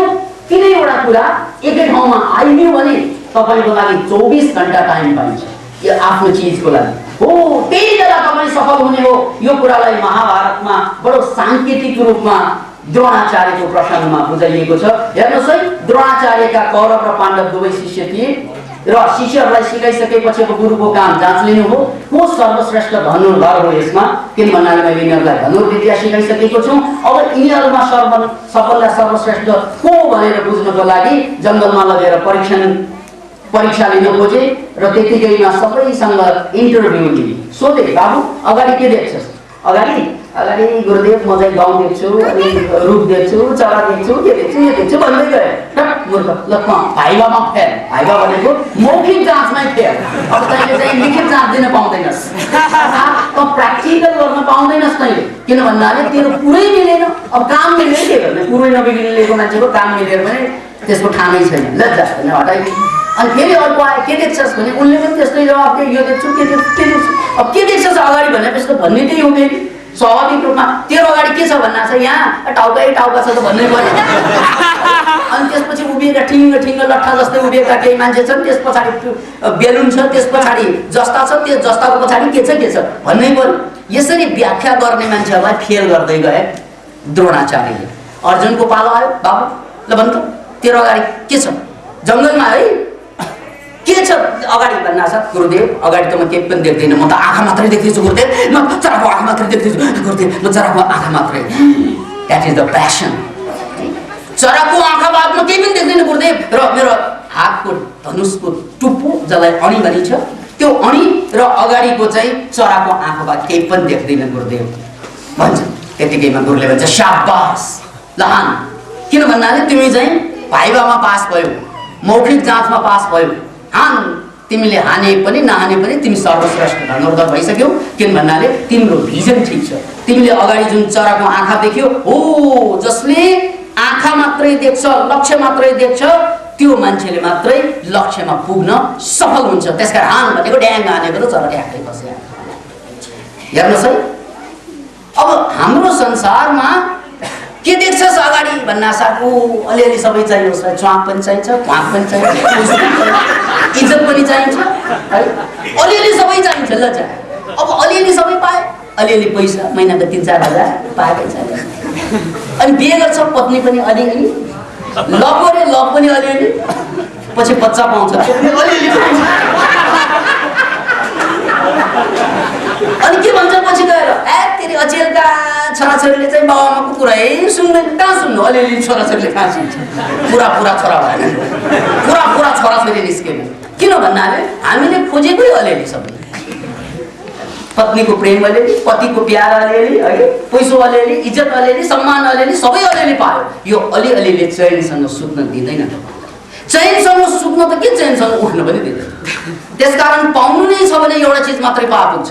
तीनैवटा कुरा एकै ठाउँमा आइदियो भने तपाईको लागि 24 घण्टा टाइम पाइन्छ यो आफ्नो चीजको लागि हो। त्यही बेला तपाई सफल हुने हो। यो कुरालाई महाभारतमा बडो सांकेतिक रूपमा द्रोणाचार्यको प्रसङ्गमा बुझाइएको छ। हेर्नुहोस् है, द्रोणाचार्यका कौरव र पाण्डव दुवै शिष्य थिए र शिष्यहरूलाई सिकाइसकेपछिको गुरुको काम जाँच लिनु हो, को सर्वश्रेष्ठ धनुर्धर हो यसमा, किन भन्नाले मैले यिनीहरूलाई धनुर्विद्या सिकाइसकेको छु। अब यिनीहरूमा सफल र सर्वश्रेष्ठ को भनेर बुझ्नको लागि जङ्गलमा लगेर परीक्षा लिन खोजे र त्यतिकैमा सबैसँग इन्टरभ्यु लिए। सोधे, बाबु अगाडि के देख्छस्? अगाडि गुरुदेव म चाहिँ गाउँ देख्छु, अनि रुख देख्छु, चरा देख्छु, के देख्छु, यो देख्छु भन्दै गए। मूर्ख, ल भाइबामा फेल। भाइबा भनेको मौखिक जाँचमै फेल। अब तैँले चाहिँ लिखित जाँच दिन पाउँदैनस्, त प्र्याक्टिकल गर्न पाउँदैनस् तैँले, किन भन्नाले तेरो कुरै मिलेन। अब काम मिलेर के गर्ने? कुरै नबिग्रिएको मान्छेको काम मिलेर भने त्यसको ठामै छैन, लज्जा छैन, हटाइदिनु। अनि फेरि अर्को आयो, के देख्छस् भने उसले पनि त्यस्तै जवाब दियो, यो देख्छु, के देख्छु। अब के देख्छस् अगाडि भने त्यस्तो भन्ने त्यही हो। फेरि स्वाभाविक रूपमा तेरो अगाडि के छ भन्ना छ, यहाँ टाउका छ त भन्नै पर्यो। अनि त्यसपछि उभिएका ठिङ्ग लट्ठा जस्तै उभिएका केही मान्छे छन्, त्यस पछाडि बेलुन छ, त्यस पछाडि जस्ता छ, त्यस जस्ताको पछाडि के छ भन्नै पर्यो। यसरी व्याख्या गर्ने मान्छेहरूलाई फेल गर्दै गए द्रोणाचार्यले। अर्जुनको पालो आयो, बाबु ल भन् त तेरो अगाडि के छ? जङ्गलमा है के छ अगाडि भन्ना छ? गुरुदेव अगाडि त म केही पनि देख्दैन, म त आँखा मात्रै देख्दैछु गुरुदेव, म चराको आँखा मात्रै देख्दैछु गुरुदेव, म चराको आँखा मात्रै। That is the passion. चराको आँखा बादमा केही पनि देख्दैन गुरुदेव। र मेरो हातको धनुषको टुप्पो जसलाई अणी भनिन्छ, त्यो अणी र अगाडिको चाहिँ चराको आँखा बाद केही पनि देख्दैन गुरुदेव भन्छ। त्यतिकैमा गुरुले भन्छ, शाबास लहान, किन भन्नाले तिमी चाहिँ भाइबामा पास भयो, मौखिक जाँचमा पास भयो, हान, तिमीले हाने पनि नहाने पनि तिमी सर्वश्रेष्ठ धनुर्धर भइसक्यौ। किन भन्नाले तिम्रो भिजन ठिक छ। तिमीले अगाडि जुन चराको आँखा देख्यो हो, जसले आँखा मात्रै देख्छ, लक्ष्य मात्रै देख्छ, त्यो मान्छेले मात्रै लक्ष्यमा पुग्न सफल हुन्छ। त्यसकारण हान भनेको ड्याङ हानेको त चरा ट्याक्कै बस्यो। हेर्नुहोस् है, अब हाम्रो संसारमा के देख्छस् अगाडि भन्ना साथको अलिअलि सबै चाहियो। उसलाई च्वाक पनि चाहिन्छ, क्वाक पनि चाहिन्छ, इज्जत पनि चाहिन्छ है, अलिअलि सबै चाहिन्छ। ल जा, अब अलिअलि सबै पाए, अलिअलि पैसा महिनाको 3-4 हजार पाएकै छ। अनि बिहे गर्छ, पत्नी पनि अलिअलि, लभ गरे, लभ पनि अलिअलि, पछि बच्चा पाउँछ, अलिअलि पाउँछ। अनि के भन्छ पछि गएर, तेरि अचेलका छोराछोरीले चाहिँ बाबाआमाको कुरै सुन्दैन। कहाँ सुन्नु? अलिअलि छोराछोरीले कहाँ सुन्छ? पुरा छोरा भएन, पुरा छोराछोरी निस्केन। किन भन्नाले हामीले खोजेकै अलिअलि सबै। पत्नीको प्रेम अलिअलि, पतिको प्यार अलिअलि, है, पैसो अलिअलि, इज्जत अलिअलि, सम्मान अलिअलि, सबै अलिअलि पायो। यो अलिअलिले चैनसँग सुत्न दिँदैन। चैनसँग सुत्न त के, चैनसँग उठ्न पनि दिँदैन। त्यसकारण पाउनु नै छ भने एउटा चिज मात्रै पाएको हुन्छ।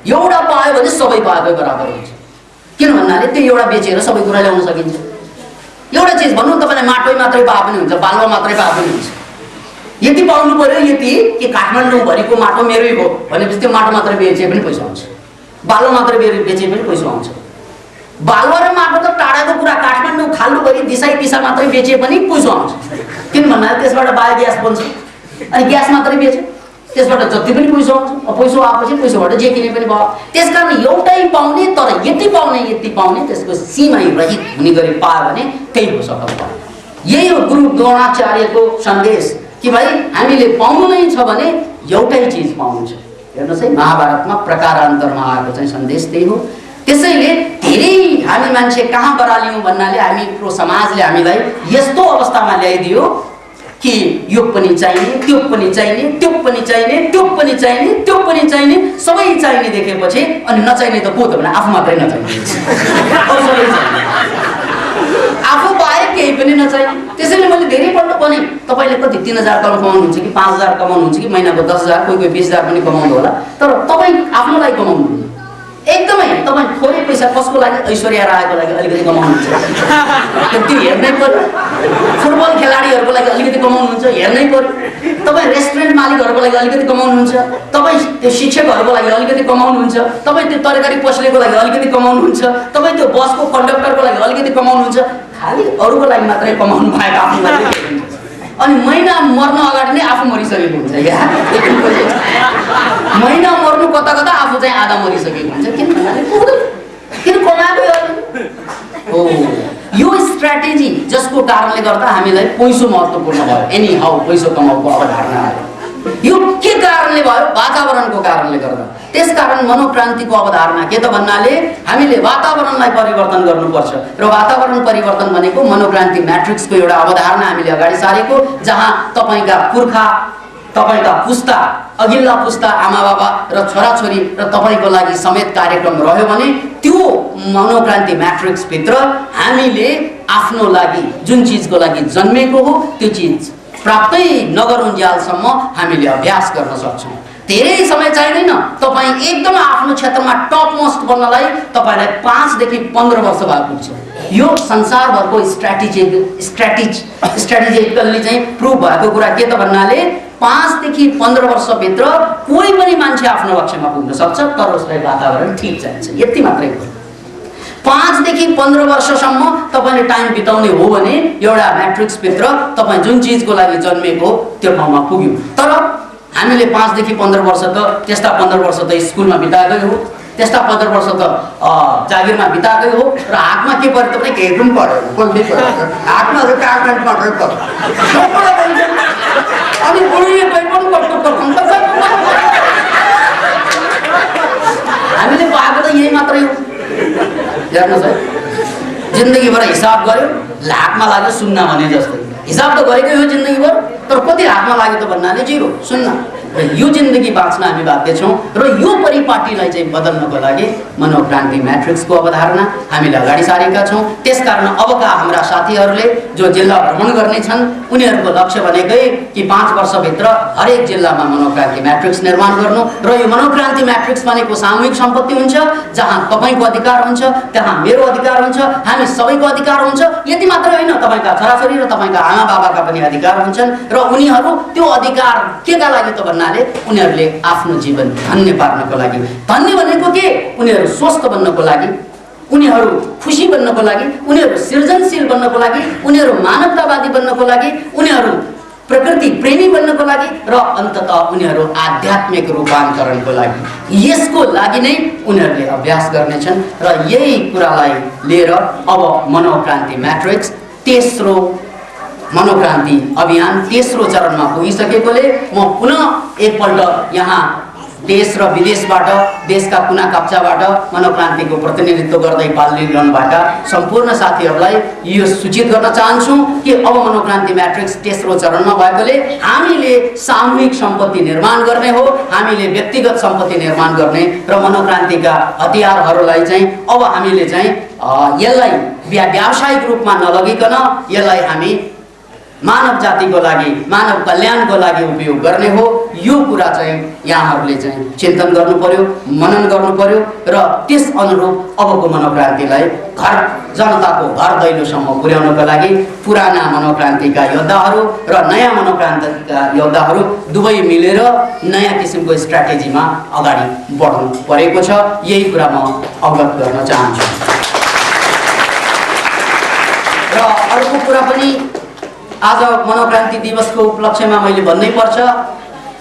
एउटा पायो भने सबै पाएकै बराबर हुन्छ। किन भन्नाले त्यो एउटा बेचेर सबै कुरा ल्याउन सकिन्छ। एउटा चिज भन्नु तपाईँलाई माटो मात्रै पाए पनि हुन्छ, बालुवा मात्रै पाए पनि हुन्छ। यति पाउनु पर्यो, यति कि काठमाडौँभरिको माटो मेरै हो भनेपछि त्यो माटो मात्रै बेचे पनि पैसा आउँछ, बालुवा मात्रै बेचे पनि पैसा आउँछ। बालुवा र माटो त टाढाको कुरा, काठमाडौँ खाल्डोभरि दिशा मात्रै बेचे पनि पैसा आउँछ। किन भन्नाले त्यसबाट बायोग्यास बन्छ, अनि ग्यास मात्रै बेच्यो, त्यसबाट जति पनि पैसा आउँछ। पैसा आएपछि पैसाबाट जे किने पनि भयो। त्यसकारण एउटै पाउने, तर यति पाउने त्यसको सीमा रहित हुने गरी पायो भने त्यही हो सफलता। यही हो गुरु द्रोणाचार्यको सन्देश कि भाइ हामीले पाउनु नै छ भने एउटै चिज पाउनु छ। हेर्नुहोस् है, महाभारतमा प्रकारान्तरमा आएको चाहिँ सन्देश त्यही हो। त्यसैले धेरै हामी मान्छे कहाँ बराल्यौँ भन्नाले हाम्रो समाजले हामीलाई यस्तो अवस्थामा ल्याइदियो कि यो पनि चाहिने, त्यो पनि चाहिने, त्यो पनि चाहिने, त्यो पनि चाहिने, त्यो पनि चाहिने, सबै चाहिने देखेपछि अनि नचाहिने त को त भने आफू मात्रै नचाहिने, आफू बाहेक केही पनि नचाहिने। त्यसैले मैले धेरैपल्ट भने तपाईँले कति 3000 कमाउनुहुन्छ कि 5000 कमाउनुहुन्छ कि महिनाको 10,000, कोही 20,000 पनि कमाउनु होला, तर तपाईँ आफ्नोलाई कमाउनु एकदमै तपाईँ थोरै पैसा कसको लागि ऐश्वर्या रायको लागि अलिकति कमाउनुहुन्छ त्यो हेर्नै पर्यो, फुटबल खेलाडीहरूको लागि अलिकति कमाउनुहुन्छ हेर्नै पर्यो, तपाईँ रेस्टुरेन्ट मालिकहरूको लागि अलिकति कमाउनुहुन्छ, तपाईँ त्यो शिक्षकहरूको लागि अलिकति कमाउनुहुन्छ, तपाईँ त्यो तरकारी पसलेको लागि अलिकति कमाउनुहुन्छ, तपाईँ त्यो बसको कन्डक्टरको लागि अलिकति कमाउनुहुन्छ, खालि अरूको लागि मात्रै कमाउनु भएको आफ्नो लागि। अनि महिना मर्न अगाडि नै आफू मरिसकेको हुन्छ क्या, महिना मर्नु कता कता आफू चाहिँ आधा मरिसकेको हुन्छ। किन कमाएको हो यो स्ट्राटेजी, जसको कारणले गर्दा हामीलाई पैसो महत्त्वपूर्ण भयो। एनी हाउ पैसो कमाउको अवधारणा आयो। यो के कारणले भयो? वातावरणको कारणले गर्दा। त्यसकारण मनोक्रान्तिको अवधारणा के त भन्नाले हामीले वातावरणलाई परिवर्तन गर्नुपर्छ र वातावरण परिवर्तन भनेको मनोक्रान्ति म्याट्रिक्सको एउटा अवधारणा हामीले अगाडि सारेको, जहाँ तपाईका पुर्खा, तपाईका पुस्ता, अघिल्ला पुस्ता आमाबाबा र छोराछोरी र तपाईको लागि समेत कार्यक्रम रह्यो भने त्यो मनोक्रान्ति म्याट्रिक्स भित्र हामीले आफ्नो लागि जुन चिजको लागि जन्मेको हो त्यो चिज प्राप्तै नगरुन्जेलसम्म हामीले अभ्यास गर्न सक्छौँ। धेरै समय चाहिँदैन। तपाईँ एकदम आफ्नो क्षेत्रमा टप मोस्ट बन्नलाई तपाईलाई 5 देखि 15 वर्ष बाद पुग्छ। यो संसारभरको स्ट्राटेजिकल्ली चाहिँ प्रुभ भएको कुरा के त भन्नाले 5 देखि 15 वर्षभित्र कोही पनि मान्छे आफ्नो लक्ष्यमा पुग्न सक्छ, तर उसलाई वातावरण ठिक चाहिन्छ। यति मात्रै हो। 5 देखि 15 वर्षसम्म तपाईले टाइम बिताउने हो भने एउटा म्याट्रिक्स भित्र तपाईँ जुन चिजको लागि जन्मेको हो त्यो ठाउँमा पुग्यो। तर हामीले 5 देखि 15 वर्ष त त्यस्ता 15 वर्ष त स्कुलमा बिताएकै हो, त्यस्ता 15 वर्ष त जागिरमा बिताएकै हो र हातमा के पर्यो त पनि केही पनि परेन, कोही परेन, हातमा कागज मात्रै पर्यो। अनि बुढीले पनि हामीले पाएको त यही मात्रै हो। हेर्नुहोस् है, जिन्दगीभर हिसाब गर्यो, हातमा लाग्यो शून्य भने जस्तै। हिसाब त गरेकै हो जिन्दगीभर, तर कति हातमा लाग्यो त भन्नाले 0 शून्य। र यो जिन्दगी बाँच्न हामी बाध्य छौँ र यो परिपाटीलाई चाहिँ बदल्नको लागि मनोक्रान्ति म्याट्रिक्सको अवधारणा हामीले अगाडि सारेका छौँ। त्यसकारण अबका हाम्रा साथीहरूले जो जिल्ला भ्रमण गर्ने छन् उनीहरूको लक्ष्य भनेकै कि 5 वर्षभित्र हरेक जिल्लामा मनोक्रान्ति म्याट्रिक्स निर्माण गर्नु र यो मनोक्रान्ति म्याट्रिक्स भनेको सामूहिक सम्पत्ति हुन्छ, जहाँ तपाईँको अधिकार हुन्छ, त्यहाँ मेरो अधिकार हुन्छ, हामी सबैको अधिकार हुन्छ। यति मात्र होइन, तपाईँका छोराछोरी र तपाईँका आमा बाबाका पनि अधिकार हुन्छन् र उनीहरू त्यो अधिकार केका लागि त उनीहरूले आफ्नो जीवन धन्य पार्नको लागि। धन्य भनेको के? उनीहरू स्वस्थ बन्नको लागि, उनीहरू खुसी बन्नको लागि, उनीहरू सृजनशील बन्नको लागि, उनीहरू मानवतावादी बन्नको लागि, उनीहरू प्रकृति प्रेमी बन्नको लागि र अन्ततः उनीहरू आध्यात्मिक रूपान्तरणको लागि। यसको लागि नै उनीहरूले अभ्यास गर्नेछन् र यही कुरालाई लिएर अब मनोक्रान्ति म्याट्रिक्स तेस्रो मनोक्रान्ति अभियान तेस्रो चरणमा पुगिसकेकोले म पुनः एकपल्ट यहाँ देश र विदेशबाट, देशका कुना काप्चाबाट मनोक्रान्तिको प्रतिनिधित्व गर्दै पालिरहनुभएका सम्पूर्ण साथीहरूलाई यो सूचित गर्न चाहन्छु कि अब मनोक्रान्ति म्याट्रिक्स तेस्रो चरणमा भएकोले हामीले सामूहिक सम्पत्ति निर्माण गर्ने हो, हामीले व्यक्तिगत सम्पत्ति निर्माण गर्ने र मनोक्रान्तिका हतियारहरूलाई चाहिँ अब हामीले चाहिँ यसलाई व्यावसायिक रूपमा नलगिकन यसलाई हामी मानव जातिको लागि, मानव कल्याणको लागि उपयोग गर्ने हो। यो कुरा चाहिँ यहाँहरूले चाहिँ चिन्तन गर्नु पर्यो, मनन गर्नु पर्यो र त्यस अनुरूप अबको मनोक्रान्तिलाई घर जनताको घर दैलोसम्म पुर्याउनको लागि पुराना मनोक्रान्तिका योद्धाहरू र नयाँ मनोक्रान्तिका योद्धाहरू दुवै मिलेर नयाँ किसिमको स्ट्राटेजीमा अगाडि बढ्नु परेको छ। यही कुरा म अवगत गर्न चाहन्छु। र अर्को कुरा पनि आज मनोक्रान्ति दिवसको उपलक्ष्यमा मैले भन्नै पर्छ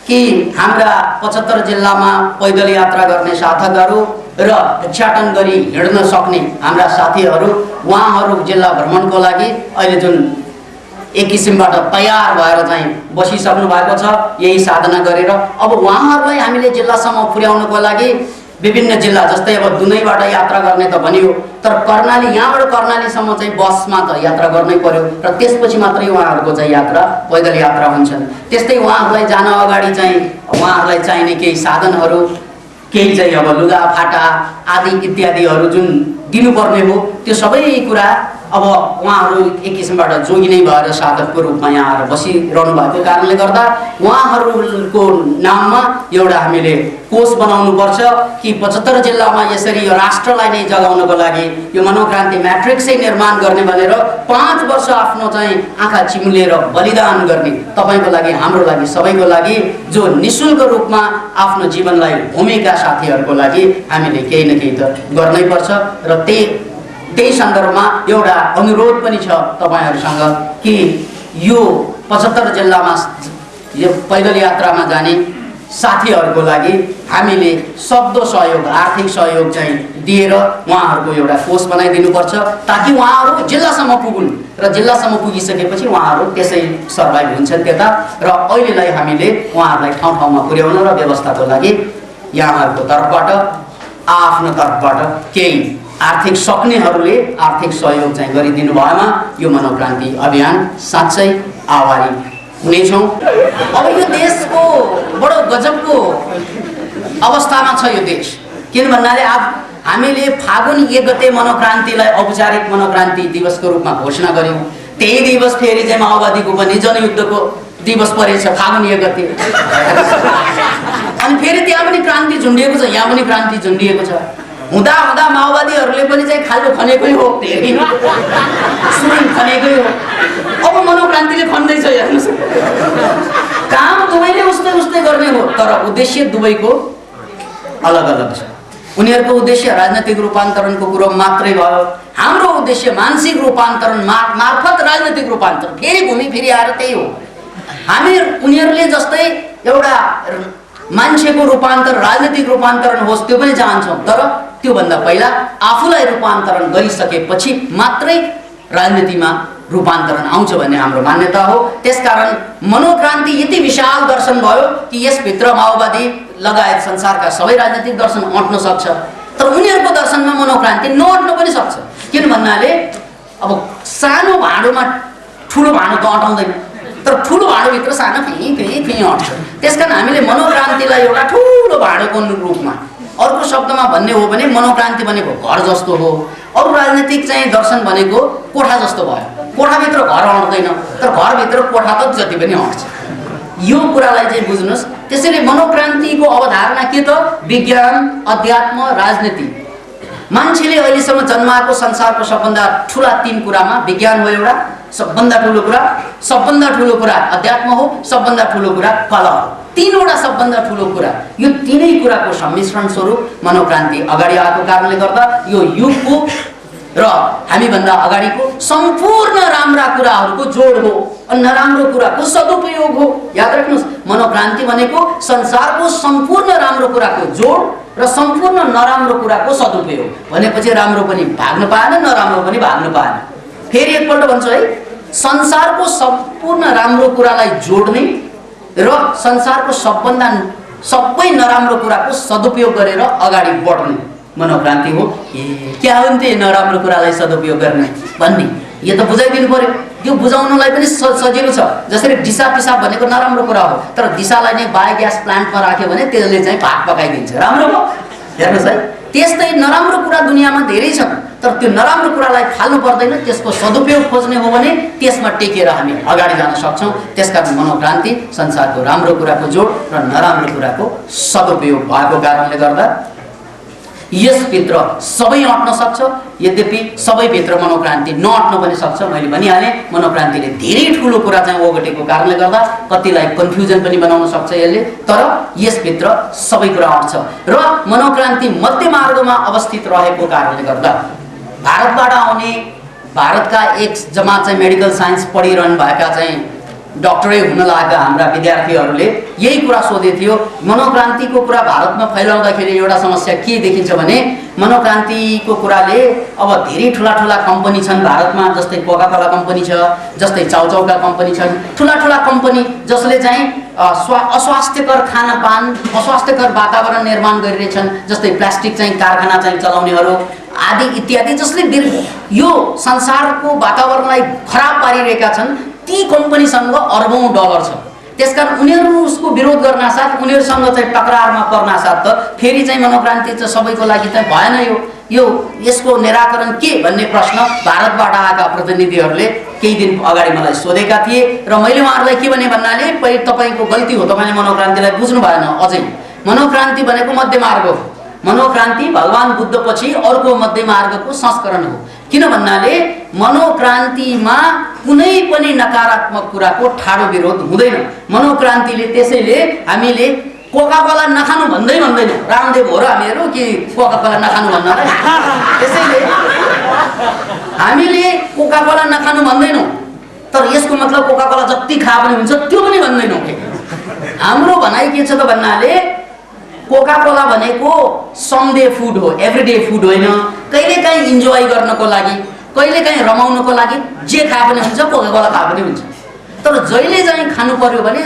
कि हाम्रा 75 जिल्लामा पैदल यात्रा गर्ने साधकहरू र भिक्षाटन गरी हिँड्न सक्ने हाम्रा साथीहरू, उहाँहरू जिल्ला भ्रमणको लागि अहिले जुन एक किसिमबाट तयार भएर चाहिँ बसिसक्नु भएको छ, यही साधना गरेर अब उहाँहरूलाई हामीले जिल्लासम्म पुर्याउनको लागि विभिन्न जिल्ला जस्तै अब दुनैबाट यात्रा गर्ने त भनियो, तर कर्णाली, यहाँबाट कर्णालीसम्म चाहिँ बसमा त यात्रा गर्नै पर्यो र त्यसपछि मात्रै उहाँहरूको चाहिँ यात्रा पैदल यात्रा हुन्छन्। त्यस्तै उहाँहरूलाई जान अगाडि चाहिँ उहाँहरूलाई चाहिने केही साधनहरू, केही चाहिँ अब लुगा फाटा आदि इत्यादिहरू जुन दिनुपर्ने हो त्यो सबै कुरा अब उहाँहरू एक किसिमबाट जोगी नै भएर साधकको रूपमा यहाँ आएर बसिरहनु भएको कारणले गर्दा उहाँहरूको नाममा एउटा हामीले कोष बनाउनु पर्छ कि 75 जिल्लामा यसरी यो राष्ट्रलाई नै जगाउनको लागि यो मनोक्रान्ति म्याट्रिक्सै निर्माण गर्ने भनेर 5 वर्ष आफ्नो चाहिँ आँखा चिम्लेर बलिदान गर्ने तपाईको लागि हाम्रो लागि सबैको लागि जो निशुल्क रूपमा आफ्नो जीवनलाई भूमिका साथीहरूको लागि हामीले केही न केही त गर्नै पर्छ र त्यही सन्दर्भमा एउटा अनुरोध पनि छ तपाईहरुसँग कि यो 75 जिल्लामा यो पैदल यात्रामा जाने साथीहरूको लागि हामीले सक्दो सहयोग आर्थिक सहयोग चाहिँ दिएर उहाँहरूको एउटा कोष बनाइदिनु पर्छ ताकि उहाँहरू जिल्लासम्म पुगुन् र जिल्लासम्म पुगिसकेपछि उहाँहरू त्यसै सर्भाइभ हुन्छन् त्यता र अहिलेलाई हामीले उहाँहरूलाई ठाउँ ठाउँमा पुर्याउन र व्यवस्थाको लागि यहाँहरूको तर्फबाट आफ्नो तर्फबाट केही आर्थिक सक्नेहरूले आर्थिक सहयोग चाहिँ गरिदिनु भएमा यो मनोक्रान्ति अभियान साँच्चै आभारी हुनेछौँ। अब यो देशको बडो गजबको अवस्थामा छ यो देश किन भन्नाले अब हामीले फागुन 1 गते मनोक्रान्तिलाई औपचारिक मनोक्रान्ति दिवसको रूपमा घोषणा गर्यौं। त्यही दिवस फेरि चाहिँ माओवादीको पनि जनयुद्धको दिवस परेछ फागुन 1 गते अनि फेरि त्यहाँ पनि क्रान्ति झुन्डिएको छ यहाँ पनि क्रान्ति झुन्डिएको छ हुँदा हुँदा माओवादीहरूले पनि चाहिँ खाल्डो खनेकै हो फेरि सुरुङ खनेकै हो अब मनोक्रान्तिले खन्दैछ हेर्नुस् काम दुवैले उस्तै उस्तै गर्ने हो तर उद्देश्य दुवैको अलग अलग छ। उनीहरूको उद्देश्य राजनीतिक रूपान्तरणको कुरो मात्रै भयो हाम्रो उद्देश्य मानसिक रूपान्तरण मार्फत राजनीतिक रूपान्तरण फेरि घुमी फेरि आएर त्यही हो। हामी उनीहरूले जस्तै एउटा मान्छेको रूपान्तरण राजनीतिक रूपान्तरण होस् त्यो पनि चाहन्छौँ तर त्यो भन्दा पहिला आफूलाई रूपान्तरण गरिसकेपछि मात्रै राजनीतिमा रूपान्तरण आउँछ भन्ने हाम्रो मान्यता हो। त्यसकारण मनोक्रान्ति यति विशाल दर्शन भयो कि यसभित्र माओवादी लगायत संसारका सबै राजनीतिक दर्शन अट्न सक्छ तर उनीहरूको दर्शनमा मनोक्रान्ति नअट्न पनि सक्छ किन भन्नाले अब सानो भाँडोमा ठुलो भाँडो त अटाउँदैन तर ठुलो भाँडोभित्र सानो फेरि अट्छ। त्यसकारण हामीले मनोक्रान्तिलाई एउटा ठुलो भाँडोको रूपमा अर्को शब्दमा भन्ने हो भने मनोक्रान्ति भनेको घर जस्तो हो अरू राजनीतिक चाहिँ दर्शन भनेको कोठा जस्तो भयो कोठाभित्र घर अट्दैन तर घरभित्र कोठा त जति पनि अट्छ यो कुरालाई चाहिँ बुझ्नुस्। त्यसैले मनोक्रान्तिको अवधारणा के त विज्ञान अध्यात्म राजनीति मान्छेले अहिलेसम्म जन्माएको संसारको सबभन्दा ठुला 3 कुरामा विज्ञान हो एउटा सबभन्दा ठुलो कुरा अध्यात्म हो सबभन्दा ठुलो कुरा कला हो। 3वटा सबभन्दा ठुलो कुरा यो 3नै कुराको सम्मिश्रण स्वरूप मनोक्रान्ति अगाडि आएको कारणले गर्दा यो युगको र हामीभन्दा अगाडिको सम्पूर्ण राम्रा कुराहरूको जोड हो नराम्रो कुराको सदुपयोग हो। याद राख्नुहोस् मनोक्रान्ति भनेको संसारको सम्पूर्ण राम्रो कुराको जोड र सम्पूर्ण नराम्रो कुराको सदुपयोग भनेपछि राम्रो पनि भाग्न पाएन नराम्रो पनि भाग्न पाएन। फेरि एकपल्ट भन्छु है संसारको सम्पूर्ण राम्रो कुरालाई जोड्ने र संसारको सबै नराम्रो कुराको सदुपयोग गरेर अगाडि बढ्ने मनोक्रान्ति हो। क्या हो नि नराम्रो कुरालाई सदुपयोग गर्ने भन्ने यो त बुझाइदिनु पर्यो। यो बुझाउनलाई पनि सजिलो छ जसरी दिशा पिसाब भनेको नराम्रो कुरा हो तर दिशालाई नै बायोग्यास प्लान्टमा राख्यो भने त्यसले चाहिँ भात पकाइदिन्छ राम्रो हो। हेर्नुहोस् है त्यस्तै नराम्रो कुरा दुनियाँमा धेरै छन् तर त्यो नराम्रो कुरालाई फाल्नु पर्दैन त्यसको सदुपयोग खोज्ने हो भने त्यसमा टेकेर हामी अगाडि जान सक्छौँ। त्यसकारण मनोक्रान्ति संसारको राम्रो कुराको जोड र नराम्रो कुराको सदुपयोग भएको कारणले गर्दा यसभित्र सबै अट्न सक्छ यद्यपि सबैभित्र मनोक्रान्ति नअट्न पनि सक्छ। मैले भनिहालेँ मनोक्रान्तिले धेरै ठुलो कुरा चाहिँ ओगटेको कारणले गर्दा कतिलाई कन्फ्युजन पनि बनाउन सक्छ यसले तर यसभित्र सबै कुरा अट्छ र मनोक्रान्ति मध्यमार्गमा अवस्थित रहेको कारणले गर्दा भारतबाट आउने भारतका एक जमात चाहिँ मेडिकल साइन्स पढिरहनु भएका चाहिँ डाक्टरै हुन लागेका हाम्रा विद्यार्थीहरूले यही कुरा सोधे थियो मनोक्रान्तिको कुरा भारतमा फैलाउँदाखेरि एउटा समस्या के देखिन्छ भने मनोक्रान्तिको कुराले अब धेरै ठुला कम्पनी छन् भारतमा जस्तै कोका-कोला कम्पनी छ जस्तै चाउचाउका कम्पनी छन् ठुला कम्पनी जसले चाहिँ अस्वास्थ्यकर खानपान अस्वास्थ्यकर वातावरण निर्माण गरिरहेछन् जस्तै प्लास्टिक चाहिँ कारखाना चाहिँ चलाउनेहरू आदि इत्यादि जसले यो संसारको वातावरणलाई खराब पारिरहेका छन् ती कम्पनीसँग अरबौं डलर छ। त्यसकारण उनीहरू उसको विरोध गर्न साथ उनीहरूसँग चाहिँ टकरारमा पर्न साथ त फेरि चाहिँ मनोक्रान्ति चाहिँ सबैको लागि चाहिँ भएन यो यो यसको निराकरण के भन्ने प्रश्न भारतबाट आएका प्रतिनिधिहरूले केही दिन अगाडि मलाई सोधेका थिए र मैले उहाँहरूलाई के भने भन्नाले पहिले तपाईको गल्ती हो, तपाईले मनोक्रान्तिलाई बुझ्नु भएन। अझै मनोक्रान्ति भनेको मध्यमार्ग हो। मनोक्रान्ति भगवान बुद्ध पछि अर्को मध्यमार्गको संस्करण हो। किन भन्नाले मनोक्रान्तिमा कुनै पनि नकारात्मक कुराको ठाडो विरोध हुँदैन। मनोक्रान्तिले त्यसैले हामीले कोका कोला नखानु भन्दै भन्दैन। रामदेव हो र हामीहरू कि कोका कोला नखानु भन्नलाई? त्यसैले हामीले कोका कोला नखानु भन्दैनौँ, तर यसको मतलब कोका कोला जति खा पनि हुन्छ त्यो पनि भन्दैनौँ। हाम्रो भनाइ के छ त भन्नाले कोका कोला भनेको समडे फुड हो, एभ्रिडे फुड होइन। कहिलेकाहीँ इन्जोय गर्नको लागि, कहिलेकाहीँ रमाउनको लागि जे खा पनि हुन्छ, कोका कोला खा पनि हुन्छ। तर जहिले चाहिँ खानु पर्यो भने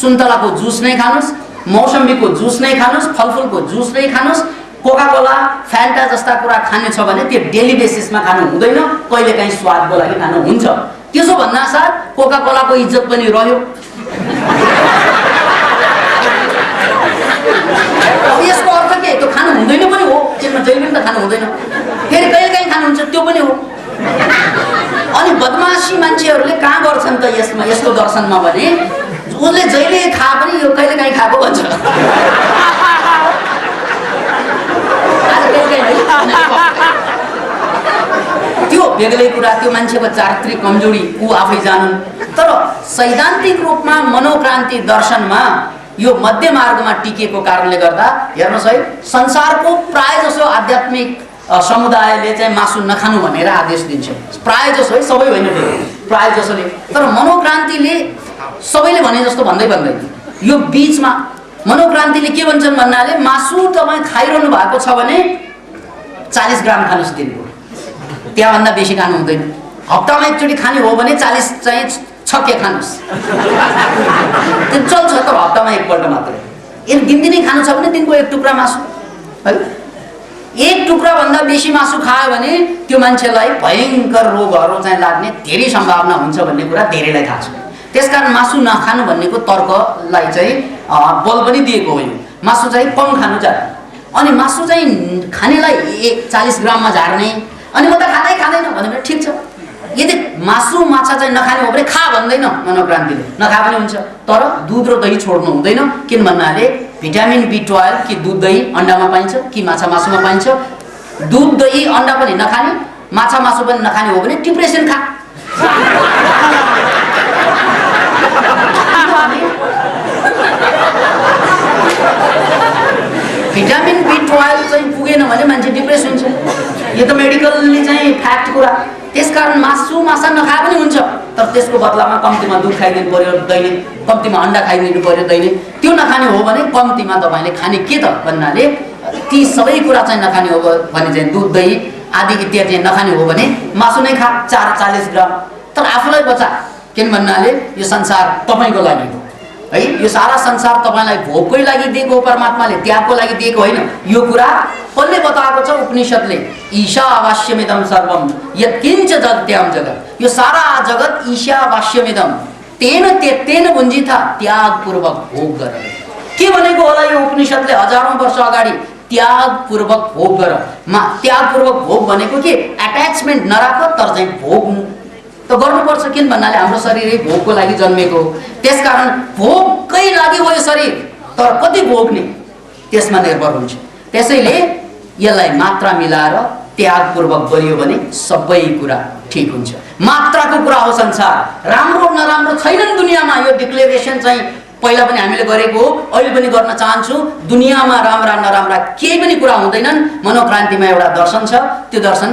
सुन्तलाको जुस नै खानुस्, मौसमीको जुस नै खानुस्, फलफुलको जुस नै खानुस्। कोका कोला फ्यान्टा जस्ता कुरा खाने छ भने त्यो डेली बेसिसमा खानु हुँदैन, कहिलेकाहीँ स्वादको लागि खानु हुन्छ। त्यसो भन्नासाथ कोका कोलाको इज्जत पनि रह्यो। अब यसको अर्थ के? त्यो खानु हुँदैन पनि हो, त्यसमा जहिले पनि त खानु हुँदैन, फेरि कहिलेकाहीँ खानुहुन्छ त्यो पनि हो। अनि बदमासी मान्छेहरूले कहाँ गर्छन् त यसमा, यस्तो दर्शनमा भने उसले जहिले खा पनि यो कहिलेकाहीँ खाएको भन्छ। त्यो बेग्लै कुरा, त्यो मान्छेको चारित्रिक कमजोरी ऊ आफै जानन्। तर सैद्धान्तिक रूपमा मनोक्रान्ति दर्शनमा यो मध्य मार्गमा टिकेको कारणले गर्दा हेर्नुहोस् है, संसारको प्राय जसो आध्यात्मिक समुदायले चाहिँ मासु नखानु भनेर आदेश दिन्छ। प्राय जसो है, सबै होइन, प्राय जसोले। तर मनोक्रान्तिले सबैले भने जस्तो भन्दैन। यो बीचमा मनोक्रान्तिले के भन्छन् भन्नाले मासु तपाईँ खाइरहनु भएको छ भने 40 ग्राम खानुस् दिनको, त्यहाँभन्दा बेसी खानु हुँदैन। हप्तामा एकचोटि खाने हो भने 40 चाहिँ छक्के खानुस्, त्यो चल्छ। तर हप्तामा एकपल्ट मात्रै। यदि दिनदिनै खानु छ भने दिनको 1 टुक्रा मासु है। 1 टुक्रा भन्दा बेसी मासु खायो भने त्यो मान्छेलाई भयङ्कर रोगहरू चाहिँ लाग्ने धेरै सम्भावना हुन्छ भन्ने कुरा धेरैलाई थाहा छ। त्यसकारण मासु नखानु भन्नेको तर्कलाई चाहिँ बल पनि दिएको हो। मासु चाहिँ कम खानु जाने, अनि मासु चाहिँ खानेलाई 40 ग्राममा झार्ने, अनि म त खाँदैन भने ठिक छ। यदि मासु माछा चाहिँ नखाने हो भने खा भन्दैन मनोक्रान्तिले, नखा पनि हुन्छ। तर दुध र दही छोड्नु हुँदैन। किन भन्नाले भिटामिन B12 कि दुध दही अन्डामा पाइन्छ कि माछा मासुमा पाइन्छ। दुध दही अन्डा पनि नखाने, माछा मासु पनि नखाने हो भने डिप्रेसन खा। भिटामिन B12 चाहिँ पुगेन भने मान्छे डिप्रेस हुन्छ। यो त मेडिकलले चाहिँ फ्याक्ट कुरा। त्यसकारण मासु माछा नखाए पनि हुन्छ, तर त्यसको बदलामा कम्तीमा दुध खाइदिनु पर्यो दैनिक, कम्तीमा अन्डा खाइदिनु पर्यो दैनिक। त्यो नखाने हो भने कम्तीमा तपाईँले खाने के त भन्नाले ती सबै कुरा चाहिँ नखाने हो भने चाहिँ दुध दही आदि इत्यादि नखाने हो भने मासु नै खा 40 ग्राम। तर आफूलाई बचा। किन भन्नाले यो संसार तपाईँको लागि हो है। यो सारा संसार तपाईँलाई भोगकै लागि दिएको हो, परमात्माले त्यागको लागि दिएको होइन। यो कुरा कसले बताएको छ? उपनिषदले। ईशावास्यमिदं सर्वम यत्किञ्च जगत्याम जगत। यो सारा जगत ईशावास्यमिदं तेन भुञ्जिता त्यागपूर्वक भोग गर। के भनेको होला यो उपनिषदले हजारौं वर्ष अगाडि? त्यागपूर्वक भोग गर। त्यागपूर्वक भोग भनेको के? एट्याचमेन्ट नराख, तर चाहिँ भोग त गर्नुपर्छ। किन भन्नाले हाम्रो शरीरै भोगको लागि जन्मेको हो। त्यसकारण भोगकै लागि हो यो शरीर, तर कति भोग्ने त्यसमा निर्भर हुन्छ। त्यसैले यसलाई मात्रा मिलाएर त्यागपूर्वक गरियो भने सबै कुरा ठिक हुन्छ। मात्राको कुरा हो संसार। राम्रो नराम्रो छैनन् दुनियाँमा। यो डिक्लेरेसन चाहिँ पहिला पनि हामीले गरेको हो, अहिले पनि गर्न चाहन्छु। दुनियाँमा राम्रा नराम्रा केही पनि कुरा हुँदैनन्। मनोक्रान्तिमा एउटा दर्शन छ, त्यो दर्शन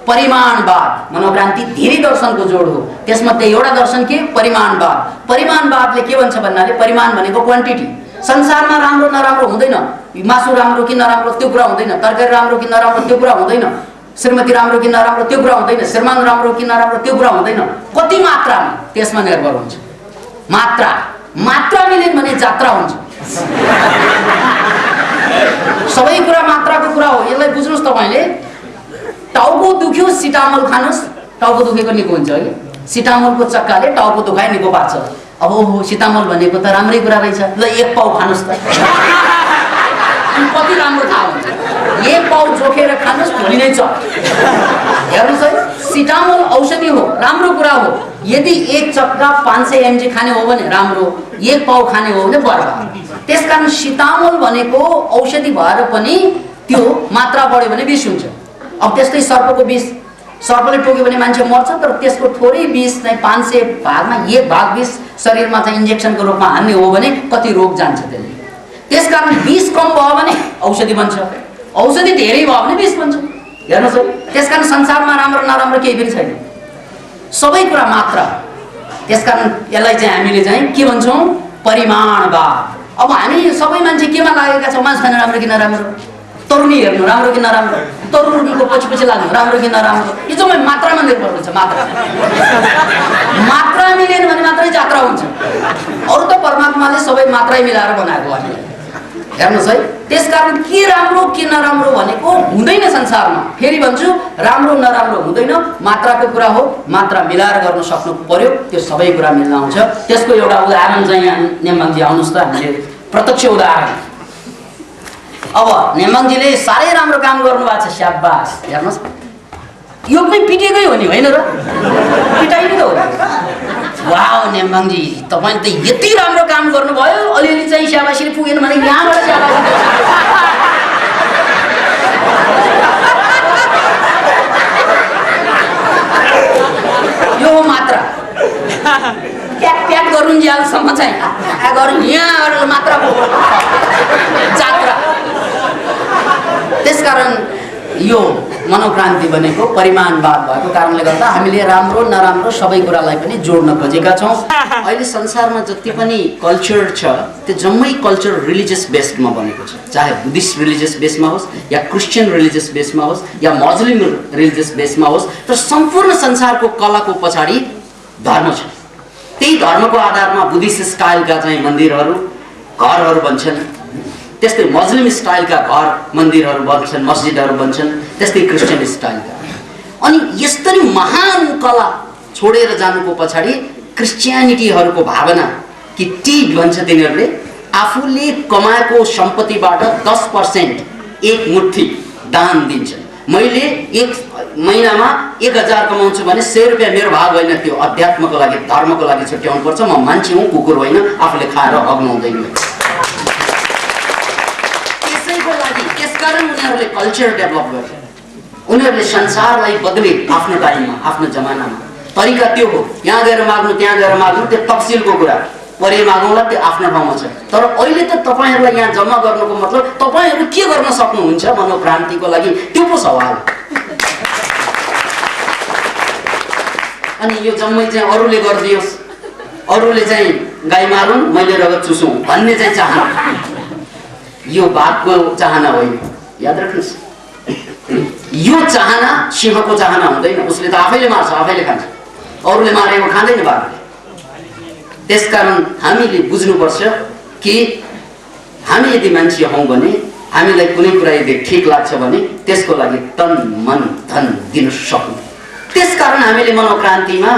परिमाणवाद। मनोक्रान्ति धेरै दर्शनको जोड हो, त्यसमध्ये एउटा दर्शन के? परिमाणवाद। परिमाणवादले के भन्छ भन्नाले परिमाण भनेको क्वान्टिटी। संसारमा राम्रो नराम्रो हुँदैन। मासु राम्रो कि नराम्रो त्यो कुरा हुँदैन, तरकारी राम्रो कि नराम्रो त्यो कुरा हुँदैन, श्रीमती राम्रो कि नराम्रो त्यो कुरा हुँदैन, श्रीमान राम्रो कि नराम्रो त्यो कुरा हुँदैन। कति मात्रामा त्यसमा निर्भर हुन्छ। मात्रा मिल्यो भने जात्रा हुन्छ। सबै कुरा मात्राको कुरा हो। यसलाई बुझ्नुहोस् तपाईले। टाउको दुख्यो सिटामोल खानुस्, टाउको दुखेको निको हुन्छ है। सिटामोलको चक्काले टाउको दुखाइ निको पार्छ। अब ओहो सिटामोल भनेको त राम्रै कुरा रहेछ, ल 1 पाउ खानुस् त। कति राम्रो थाहा हुन्छ। एक पाउ जोखेर खानुहोस् भोलि नै चल। हेर्नुहोस् है, सिटामोल औषधि हो, राम्रो कुरा हो। यदि एक चक्का 500 mg खाने हो भने राम्रो, एक पाउ खाने हो भने बर्बाद। त्यसकारण सिटामोल भनेको औषधि भएर पनि त्यो मात्रा बढ्यो भने विष हुन्छ। अब त्यस्तै सर्पको विष, सर्पले टोक्यो भने मान्छे मर्छ, तर त्यसको थोरै विष चाहिँ 500 भागमा 1 भाग विष शरीरमा चाहिँ इन्जेक्सनको रूपमा हान्ने हो भने कति रोग जान्छ त्यसले। त्यसकारण विष कम भयो भने औषधि बन्छ, औषधि धेरै भयो भने विष बन्छ। हेर्नुहोस् है, त्यसकारण संसारमा राम्रो नराम्रो केही पनि छैन, सबै कुरा मात्रा। त्यसकारण यसलाई चाहिँ हामीले चाहिँ के भन्छौँ, परिमाणवाद। अब हामी सबै मान्छे केमा लागेका छौँ, मासु खान राम्रो कि नराम्रो, तरुनी हेर्नु राम्रो कि नराम्रो, तरुनीको पछि लाग्नु राम्रो कि नराम्रो, यो चाहिँ मात्रामा निर्भर हुन्छ। मात्रा मिलेन भने मात्रै जात्रा हुन्छ। अरू त परमात्माले सबै मात्रै मिलाएर बनाएको हो। हेर्नुहोस् है, त्यसकारण के राम्रो के नराम्रो भनेको हुँदैन संसारमा। फेरि भन्छु, राम्रो नराम्रो हुँदैन, मात्राको कुरा हो। मात्रा मिलाएर गर्न सक्नु पर्यो, त्यो सबै कुरा मिल्न आउँछ। त्यसको एउटा उदाहरण चाहिँ यहाँ नेम्बाङजी आउनुहोस् त, हामीले प्रत्यक्ष उदाहरण। अब नेम्बाङजीले साह्रै राम्रो काम गर्नुभएको छ, स्याबास। हेर्नुहोस्, यो पनि पिटेकै हो नि, होइन र? पिटाइ त हो। वाह नेम्बाङजी, तपाईँले त यति राम्रो काम गर्नुभयो, अलिअलि चाहिँ स्याबासी पुगेन भने यहाँबाट स्याबासी। यो हो मात्रा। प्याक गरुन्जेलसम्म चाहिँ गरौँ, यहाँ मात्रा जात्रा। त्यसकारण यो मनोक्रान्ति भनेको परिमाणवाद भएको कारणले गर्दा हामीले राम्रो नराम्रो सबै कुरालाई पनि जोड्न खोजेका छौँ। अहिले संसारमा जति पनि कल्चर छ त्यो जम्मै कल्चर रिलिजियस बेस्डमा बनेको छ, चाहे बुद्धिस्ट रिलिजियस बेसमा होस् या क्रिस्चियन रिलिजियस बेसमा होस् या मुस्लिम रिलिजियस बेसमा होस्, तर सम्पूर्ण संसारको कलाको पछाडि धर्म छ। त्यही धर्मको आधारमा बुद्धिस्ट स्टाइलका चाहिँ मन्दिरहरू, घरहरू बन्छन्, त्यस्तै मुस्लिम स्टाइलका घर मन्दिरहरू बन्छन्, मस्जिदहरू बन्छन्, त्यस्तै क्रिस्चियन स्टाइलका। अनि यस्तरी महान कला छोडेर जानुको पछाडि क्रिस्चियनिटीहरूको भावना कि टी भन्छ तिनीहरूले, आफूले कमाएको सम्पत्तिबाट 10% एक मुट्ठी दान दिन्छन्। मैले एक महिनामा 1000 कमाउँछु भने 100 रुपियाँ मेरो भाग होइन, त्यो अध्यात्मको लागि धर्मको लागि छुट्याउनु पर्छ। म मान्छे हुँ, कुकुर होइन, आफूले खाएर अग्नु हुँदैन। त्यसकारण उनीहरूले कल्चर डेभलप गरे, उनीहरूले संसारलाई बदले आफ्नो टाइममा, आफ्नो जमानामा। तरिका त्यो हो, यहाँ गएर माग्नु त्यहाँ गएर माग्नु, त्यो तफसिलको कुरा। परे मागौँला त्यो आफ्नो ठाउँमा छ। तर अहिले त तपाईँहरूलाई यहाँ जम्मा गर्नुको मतलब तपाईँहरू के गर्न सक्नुहुन्छ मनोक्रान्तिको लागि, त्यो पो सवाल। अनि यो जम्मै चाहिँ अरूले गरिदियोस्, अरूले चाहिँ गाई मारुन् मैले रगत चुसौँ भन्ने चाहिँ चाहना, यो बाघको चाहना होइन। याद राख्नुहोस्, यो चाहना सिंहको चाहना हुँदैन। उसले त आफैले मार्छ, आफैले खान्छ, अरूले मारेको खाँदैन बाघले। त्यसकारण हामीले बुझ्नुपर्छ कि हामी यदि मान्छे हौँ भने हामीलाई कुनै कुरा यदि ठिक लाग्छ भने त्यसको लागि तन मन धन दिन सक्नु। त्यसकारण हामीले मनोक्रान्तिमा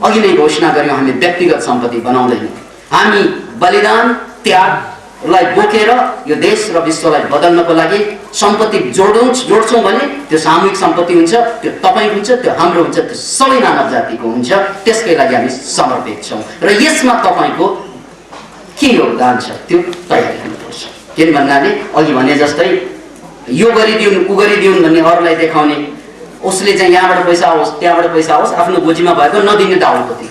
अघि नै घोषणा गर्यौँ, हामी व्यक्तिगत सम्पत्ति बनाउँदैनौँ। हामी बलिदान त्यागलाई बोकेर यो देश र विश्वलाई बदल्नको लागि सम्पत्ति जोड्छौँ भने त्यो सामूहिक सम्पत्ति हुन्छ, त्यो तपाईँको हुन्छ, त्यो हाम्रो हुन्छ, त्यो सबै मानव जातिको हुन्छ। त्यसकै लागि हामी समर्पित छौँ र यसमा तपाईँको के योगदान छ त्यो तयारी हुनुपर्छ। किन भन्नाले अघि भने जस्तै यो गरिदिउन् उ गरिदिउन् भन्ने अरूलाई देखाउने, उसले चाहिँ यहाँबाट पैसा आओस् त्यहाँबाट पैसा आओस्, आफ्नो गोजीमा भएको नदिने दाउपति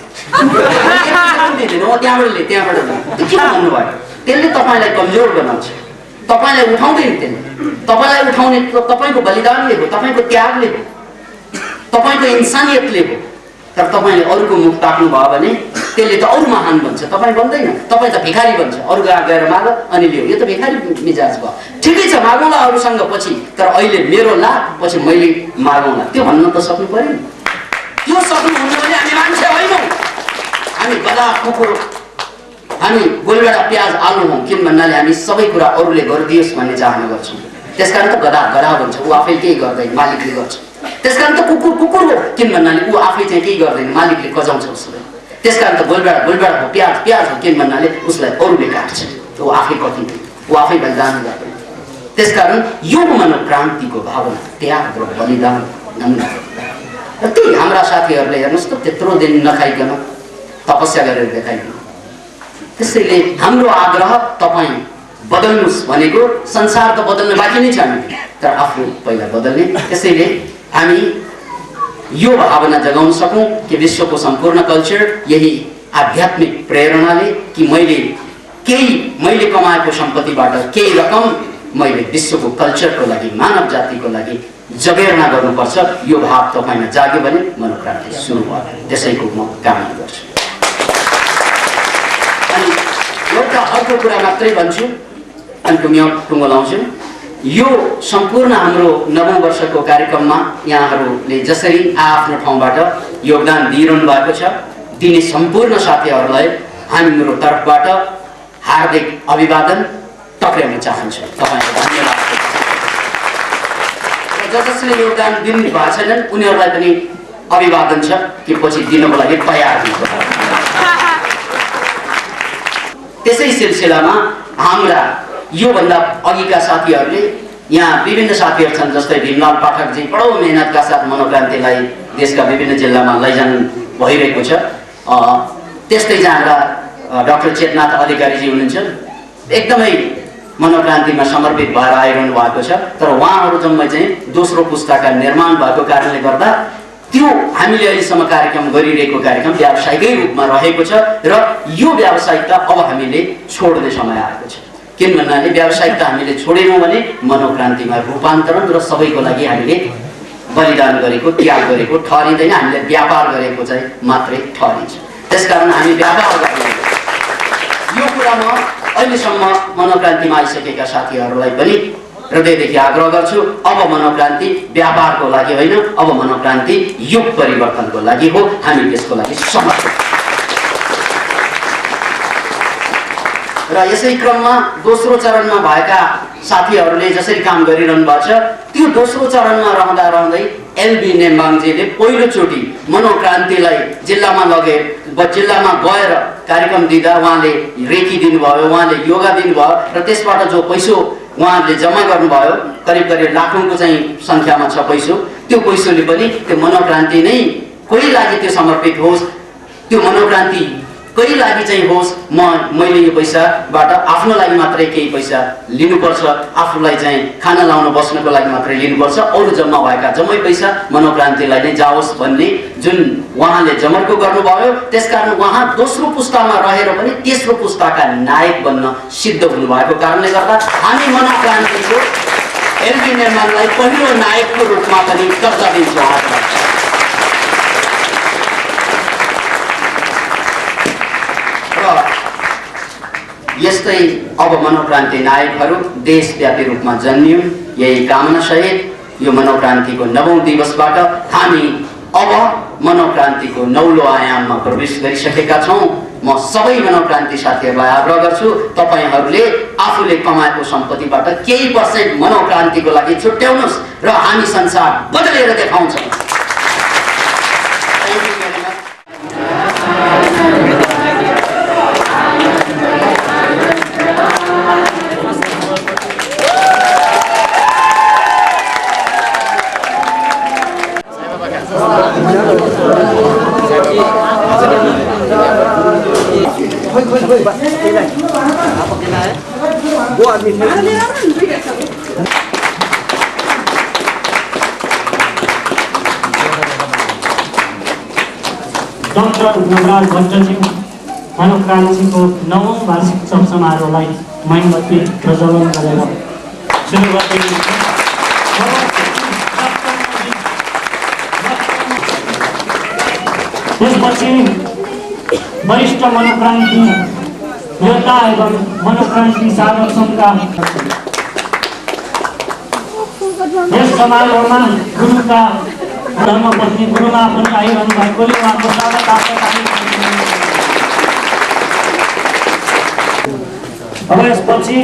त्यहाँबाट ले त्यहाँबाट त्यो के भन्नुभयो, त्यसले तपाईँलाई कमजोर बनाउँछ, तपाईँलाई उठाउँदैन। त्यसले तपाईँलाई उठाउने तपाईँको बलिदानले हो, तपाईँको त्यागले हो, तपाईँको इन्सानियतले हो। तर तपाईँले अरूको मुख ताक्नु भयो भने त्यसले त अरू महान बन्छ, तपाईँ बन्दैन। तपाईँ त भिखारी बन्छ, अरू गएर माग अनि लियो, यो त भिखारी मिजाज भयो। ठिकै छ, मागौँला अरूसँग पछि, तर अहिले मेरो ला पछि मैले मागौँला, त्यो भन्न त सक्नु पर्यो नि। त्यो सक्नुहुन्छ भने हामी मान्छे होइनौँ, हामी गधा कुकुर, हामी गोलगडा प्याज आलु हौँ। किन भन्नाले हामी सबै कुरा अरूले गरिदियोस् भन्ने चाहना गर्छौँ। त्यसकारण त गधा गधा भन्छ, ऊ आफै केही गर्दैन, मालिकले गर्छ। त्यसकारण त कुकुर कुकुर हो, किन भन्नाले ऊ आफै चाहिँ केही गर्दैन, मालिकले कजाउँछ उसलाई। त्यसकारण त गोलगडा गोलगडा हो, प्याज प्याज हो, किन भन्नाले उसलाई अरूले काट्छ, ऊ आफै कटिँदैन, ऊ आफै बलिदान गर्दैन। त्यसकारण यो मनोक्रान्तिको भावना, त्याग र बलिदान नमुना र त्यही हाम्रा साथीहरूले हेर्नुहोस् त त्यत्रो दिन नखाइकन तपस्या गरेर देखाइदिनु। त्यसैले हाम्रो आग्रह तपाईँ बदल्नुहोस् भनेको, संसार त बदल्न बाँकी नै छ हामी, तर आफू पहिला बदल्ने। त्यसैले हामी यो भावना जगाउन सकौँ कि विश्वको सम्पूर्ण कल्चर यही आध्यात्मिक प्रेरणाले कि मैले कमाएको सम्पत्तिबाट केही रकम मैले विश्वको कल्चरको लागि, मानव जातिको लागि जगेर्ना गर्नुपर्छ, यो भाव तपाईँमा जाग्यो भने मनोक्रान्ति सुरु भयो। त्यसैको म कामना गर्छु। अनि एउटा अर्को कुरा मात्रै भन्छु अनि टुङ्गो लाउँछु। यो सम्पूर्ण हाम्रो नवौं वर्षको कार्यक्रममा यहाँहरूले जसरी आफ्नो ठाउँबाट योगदान दिइरहनु भएको छ, दिने सम्पूर्ण साथीहरूलाई हाम्रो तर्फबाट हार्दिक अभिवादन टक्र्याउन चाहन्छु। तपाईँलाई धन्यवाद। जसले योगदान दिनु भएको छैनन् उनीहरूलाई पनि अभिवादन छ कि पछि दिनको लागि तयार हुनु। त्यसै सिलसिलामा हाम्रा योभन्दा अघिका साथीहरूले, यहाँ विभिन्न साथीहरू छन् जस्तै भीमलाल पाठकजी बडो मेहनतका साथ मनोक्रान्तिलाई देशका विभिन्न जिल्लामा लैजानु भइरहेको छ। त्यस्तै हाम्रा डाक्टर चेतनाथ अधिकारीजी हुनुहुन्छ, एकदमै मनोक्रान्तिमा समर्पित भएर आइरहनु भएको छ। तर उहाँहरू जम्मै चाहिँ दोस्रो पुस्ताका निर्माण भएको कारणले गर्दा त्यो हामीले अहिलेसम्म कार्यक्रम गरिरहेको कार्यक्रम व्यावसायिकै रूपमा रहेको छ र यो व्यावसायिकता अब हामीले छोड्ने समय आएको छ। किन भन्नाले व्यावसायिकता हामीले छोडेनौँ भने मनोक्रान्तिमा रूपान्तरण र सबैको लागि हामीले बलिदान गरेको, त्याग गरेको ठहरिँदैन, हामीले व्यापार गरेको चाहिँ मात्रै ठहरिन्छ। त्यसकारण हामी व्यापार गर्ने यो कुरामा अहिलेसम्म मनोक्रान्तिमा आइसकेका साथीहरूलाई पनि हृदयदेखि आग्रह गर्छु, अब मनोक्रान्ति व्यापारको लागि होइन, अब मनोक्रान्ति युग परिवर्तनको लागि हो। हामी त्यसको लागि समर्पित। र यसै क्रममा दोस्रो चरणमा भएका साथीहरूले जसरी काम गरिरहनु भएको छ, त्यो दोस्रो चरणमा रहँदा रहँदै एलबी नेम्बाङजीले पहिलोचोटि मनोक्रान्तिलाई जिल्लामा गएर कार्यक्रम दिँदा उहाँले रेकी दिनुभयो, उहाँले योगा दिनुभयो र त्यसबाट जो पैसो उहाँले जम्मा गर्नुभयो, करिब लाखौंको चाहिँ संख्यामा छ पैसो, त्यो पैसोले पनि त्यो मनोक्रान्ति नै कोही लागि त्यो समर्पित होस्, त्यो मनोक्रान्ति कोही लागि चाहिँ होस्। मैले यो पैसाबाट आफ्नो लागि मात्रै केही पैसा लिनुपर्छ, आफूलाई चाहिँ खाना लाउन बस्नको लागि मात्रै लिनुपर्छ, अरू जम्मा भएका जम्मै पैसा मनोक्रान्तिलाई नै जाओस् भन्ने जुन उहाँले जमर्को गर्नुभयो। त्यसकारण उहाँ दोस्रो पुस्तामा रहेर पनि तेस्रो पुस्ताका नायक बन्न सिद्ध हुनुभएको कारणले गर्दा हामी मनोक्रान्तिको एलबी निर्माणलाई पहिलो नायकको रूपमा पनि दर्जा दिन्छौँ। यस्तै अब मनोक्रान्ति नायकहरू देशव्यापी रूपमा जन्मियौं, यही कामना सहित यो मनोक्रान्तिको नवौं दिवसबाट हामी अब मनोक्रान्तिको नौलो आयाममा प्रवेश गरिसकेका छौं। म सबै मनोक्रान्ति साथीहरूलाई आग्रह गर्छु, तपाईहरूले आफूले कमाएको सम्पत्तिबाट केही पर्सेन्ट मनोक्रान्तिको लागि छुट्याउनुहोस् र हामी संसार बदलेर देखाउँछौं। डाक्टर नवराज भट्टजी मनोक्रान्तिको नवौं वार्षिक समारोहलाई मोमबत्ती प्रज्वलन गरेर सुरु गर्दै त्यसपछि वरिष्ठ मनोक्रान्ति योद्धा एवं मनोक्रान्ति साधक सङ्घका यस समारोहमा गुरुका धर्मपत्नी गुरुमा पनि आइरहनु भएकोले उहाँको स्वागत अब यसपछि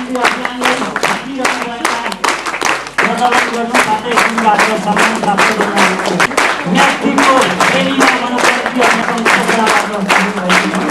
शान्तिको अभियानले जितिरहनुभएका प्रदर्शन गर्नु साथै गुरुबाट सम्मान प्राप्त गर्नुभएको म्याथ्रीको रेलीमा मनोक्रान्तिहरूको सफलताबाट भएको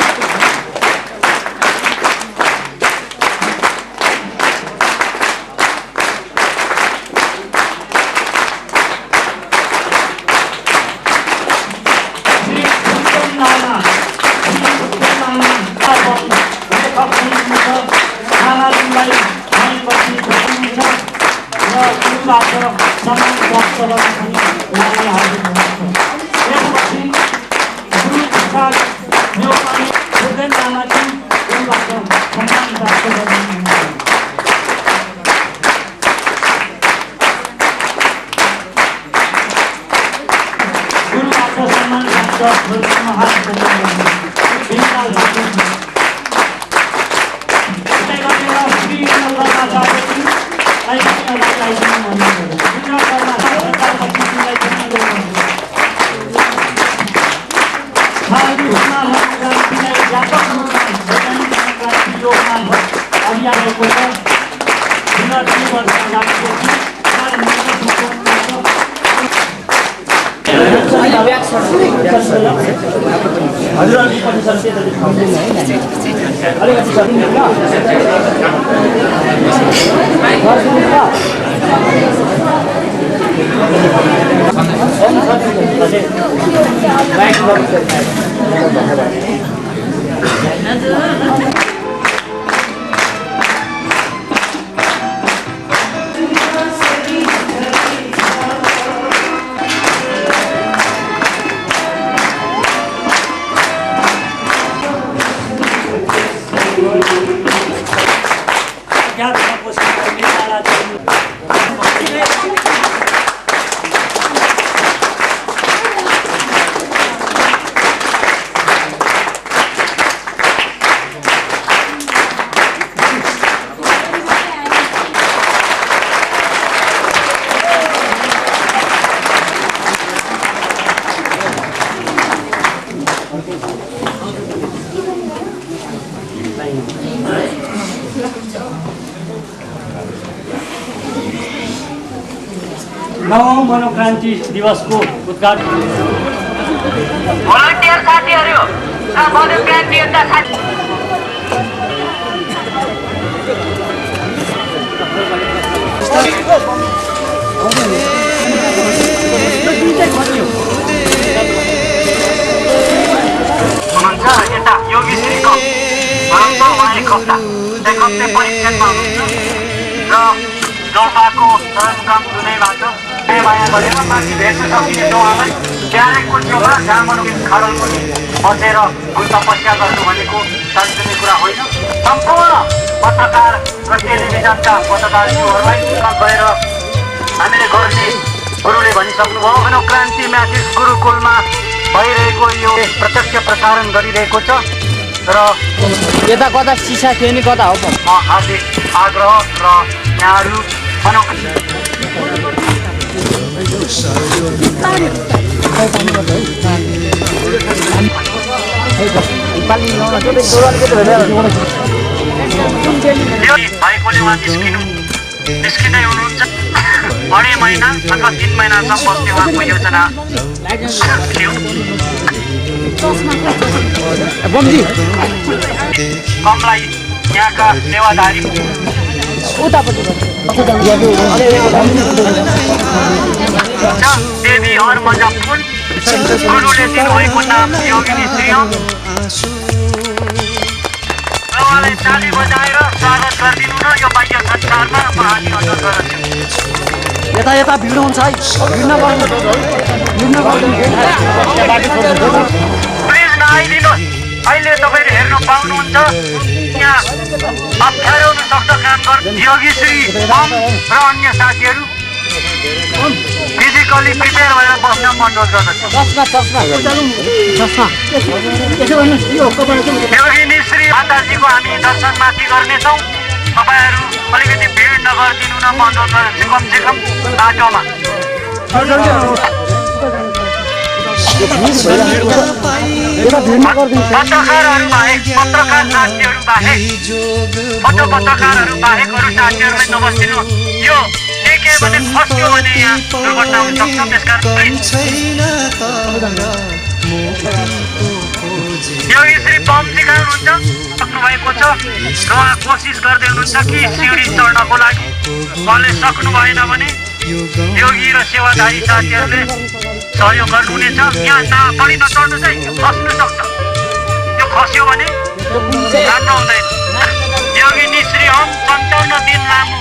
नवौं मनोक्रान्ति दिवसको उद्घाटन भलन्टियर साथीहरू मनोक्रान्ति योद्धा साथी हुनुहुन्छ यता योगीश्रीको भरतपुर उहाँ एक हप्ता परीक्षणमा हुनुहुन्छ र जोडपाको सदरमुकाम जुनैबाट माया गरेर माथि भेट्न सकिने उहाँलाई क्यारेकको छेउमा जहाँ मनोविद खडल पनि बसेर भूल तपस्या गर्नु भनेको सानसानो कुरा होइन। सम्पूर्ण पत्रकार र टेलिभिजनका पत्रकारहरूलाई गएर हामीले गर्ने गुरुले भनिसक्नुभयो मनोक्रान्ति म्याथिस गुरुकुलमा भइरहेको यो प्रत्यक्ष प्रसारण गरिरहेको छ र यता कता सिसा थियो नि कता हो म हार्दिक आग्रह र यहाँहरू भएकोले उहाँ निस्किँदै हुनुहुन्छ। अढाई महिना अथवा 3 महिनासम्म बस्ने उहाँको योजना थियो। कमलाई यहाँका सेवादारी देवी हर मजफुल गुरुले दिनुभएको नाम योगिनी श्री उहाँलाई ताली बजाएर स्वागत गरिदिनु न यो बाह्य संसारमा महानी अनुरोध गर्छु। यता यता भिड हुन्छ है प्लिज नआइदिनुहोस्। अहिले तपाईँहरू हेर्न पाउनुहुन्छ यहाँ अप्ठ्यारो हुन सक्छ काम गर्नु। योगीश्री ओम र अन्य साथीहरू फिजिकली प्रिपेयर भएर बस्न अनुरोध गर्दछु। योगिनी श्री माताजीको हामी दर्शनमाथि गर्नेछौँ। तपाईँहरू अलिकति भिड नगरिदिनु न म अनुरोध गर्दछु। कमसेकम बाटोमा पत्रकारहरू बाहेक पत्रकार साथीहरू बाहेक फोटो पत्रकारहरू बाहेक अरू साथीहरूलाई नबस्दिनु। यो के भने फस्यो भने यहाँ दुर्घटना हुन सक्छ। त्यसकारण योगी श्री पम्पजीका हुनुहुन्छ सक्नु भएको छ र उहाँ कोसिस गर्दै हुनुहुन्छ कि सिँढी चढ्नको लागि। उहाँले सक्नु भएन भने योगी र सेवाधारी साथीहरूले सहयोग गर्नुहुनेछ। यहाँ बढी नचढ्नु चाहिँ खस्नु सक्छ। त्यो खस्यो भने राम्रो हुँदैन। योगी निश्री हम 55 दिन लामो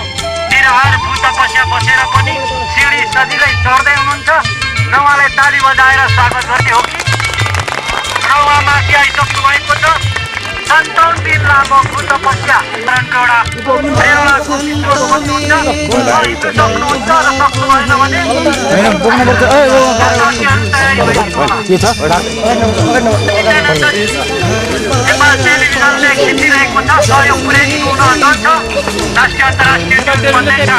निराहार भू तपस्या बसेर पनि सिँढी सजिलै चढ्दै हुनुहुन्छ र उहाँलाई ताली बजाएर स्वागत गर्ने हो कि र उहाँ माथि आइसक्नु भएको छ। 57 दिन लामो भू तपस्या एउटा प्रेरणाको विश्वास बन्नुहुन्छ। सक्नुहुन्छ र सक्नु भएन भने नेपाल टेलिभिजनले खिचिरहेको छ। सहयोग पुर्याइदिनु हुन जान्छ। राष्ट्रिय अन्तर्राष्ट्रिय गर्नुहुनेछ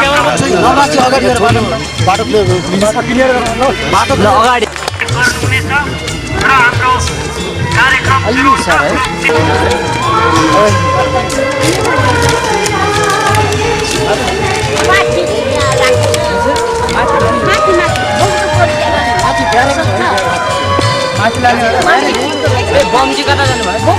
र हाम्रो कार्यक्रम सुरु हुन्छ। बमजी कता जानुभयो?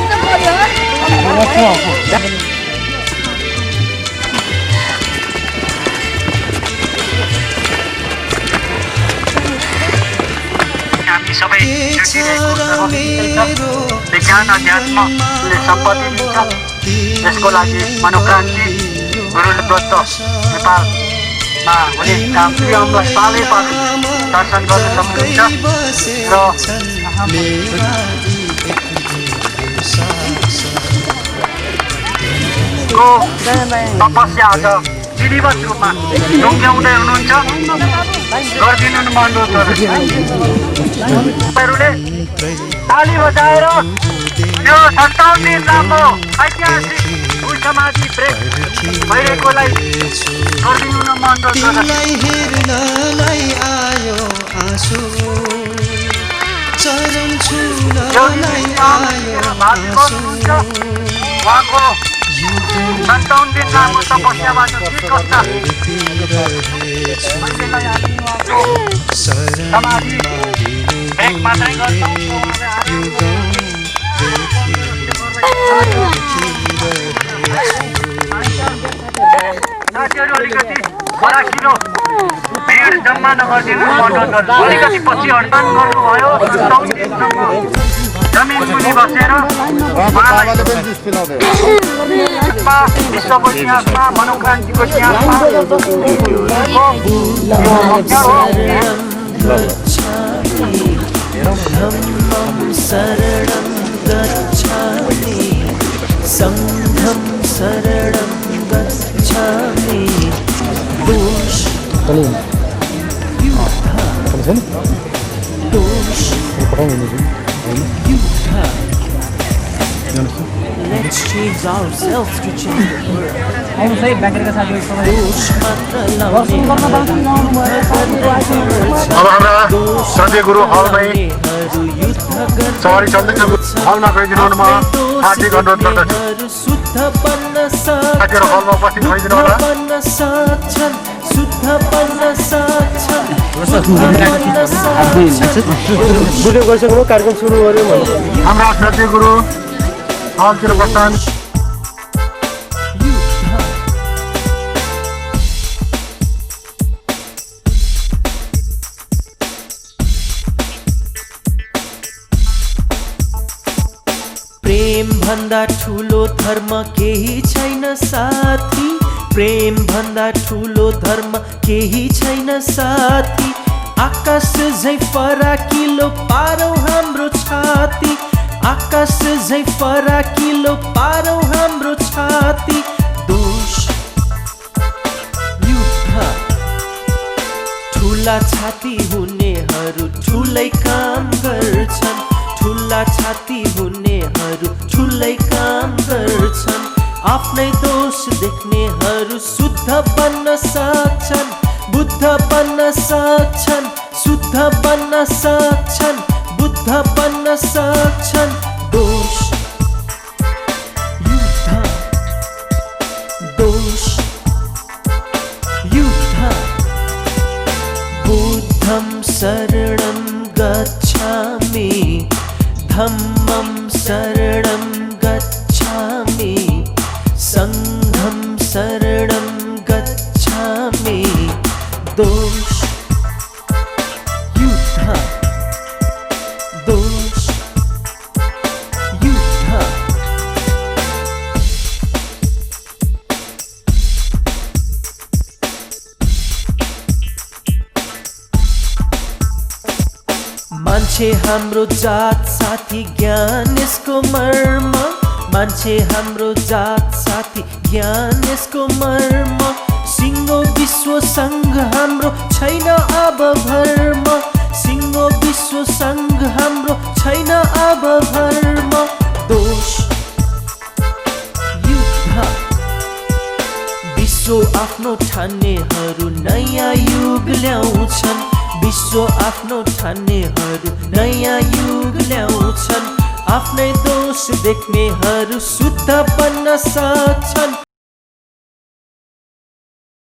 हामी सबै विज्ञान अध्यात्मले सम्पत्ति दिन्छ। यसको लागि मनोक्रान्ति गुरुदत्त नेपालमा हुने काम प्रियमलाई पालै पालो दर्शन गर्न सक्नुहुन्छ र को तपस्या आज विधिवत रूपमा ढुङ्ग्याउँदै हुनुहुन्छ। गरिदिनु मन अनुरोध गर्छु। तपाईँहरूले ताली बजाएर यो 57 दिन लामो ऐतिहासिक भू समाधि ब्रेक भइरहेकोलाई गरिदिनु न मन अनुरोध उहाँको 57 दिन लामो तपस्याबाट समाधि ब्रेक मात्रै गर्छौँ। साथीहरू अलिकति फराकिलो भिड जम्मा नगरिदिनु अनुरोध गर्छु। अलिकति पछि हडताल गर्नुभयो। 57 दिनसम्म जमिन मुनि बसेर विश्वको इतिहासमा मनोक्रान्तिको इतिहासमा संघं शरणं गच्छामि Let's change ourselves to change the world. अब हाम्रा सन्जय गुरु हलमै सवारी चल्दैछ। हलमा गइदिनु हुनुमा हार्दिक अनुरोध गर्दछु। साथीहरू हलमा उपस्थित भइदिनु होला। कार्यक्रम सुरु गर्यो हाम्रा सन्जय गुरु हलतिर प्रस्थान। प्रेम भन्दा ठुलो धर्म केही छैन साथी। प्रेम भन्दा ठुलो धर्म केही छैन साथी। आकाश झै फराकिलो पारौ हाम्रो छाती। आकाश झै फराकिलो पारौ हाम्रो छाती। दोष युद्ध ठुला छाती हुनेहरू ठुलै काम गर्छन्। ठुला छाती हुनेहरू ठुलै काम गर्छन्। आफ्नै दोष देख्नेहरू शुद्ध बन्न सक्छन्। बुद्ध बन्न सक्छन्। शुद्ध बन्न सक्छन्। बुद्ध शुद्ध बन्न सक्छन् दोष युद्ध दोष युद्ध बुद्धं शरणं गच्छामि धम्मं शरणं गच्छामि संघं शरणं गच्छामि दोष युद्ध दोष युद्ध मान्छे हाम्रो जात साथी ज्ञान यसको मर्म मान्छे हाम्रो जात साथी ज्ञान यसको मर्म सिङ्गो विश्व सङ्घ हाम्रो छैन अब भर्म सिङ्गो विश्व सङ्घ हाम्रो छैन अब भर्म दोष युद्ध विश्व आफ्नो ठान्नेहरू नयाँ युग ल्याउँछन् विश्व आफ्नो ठान्नेहरू नयाँ युग ल्याउँछन् आफ्नै दोष देख्नेहरू शुद्ध बन्न सक्छन्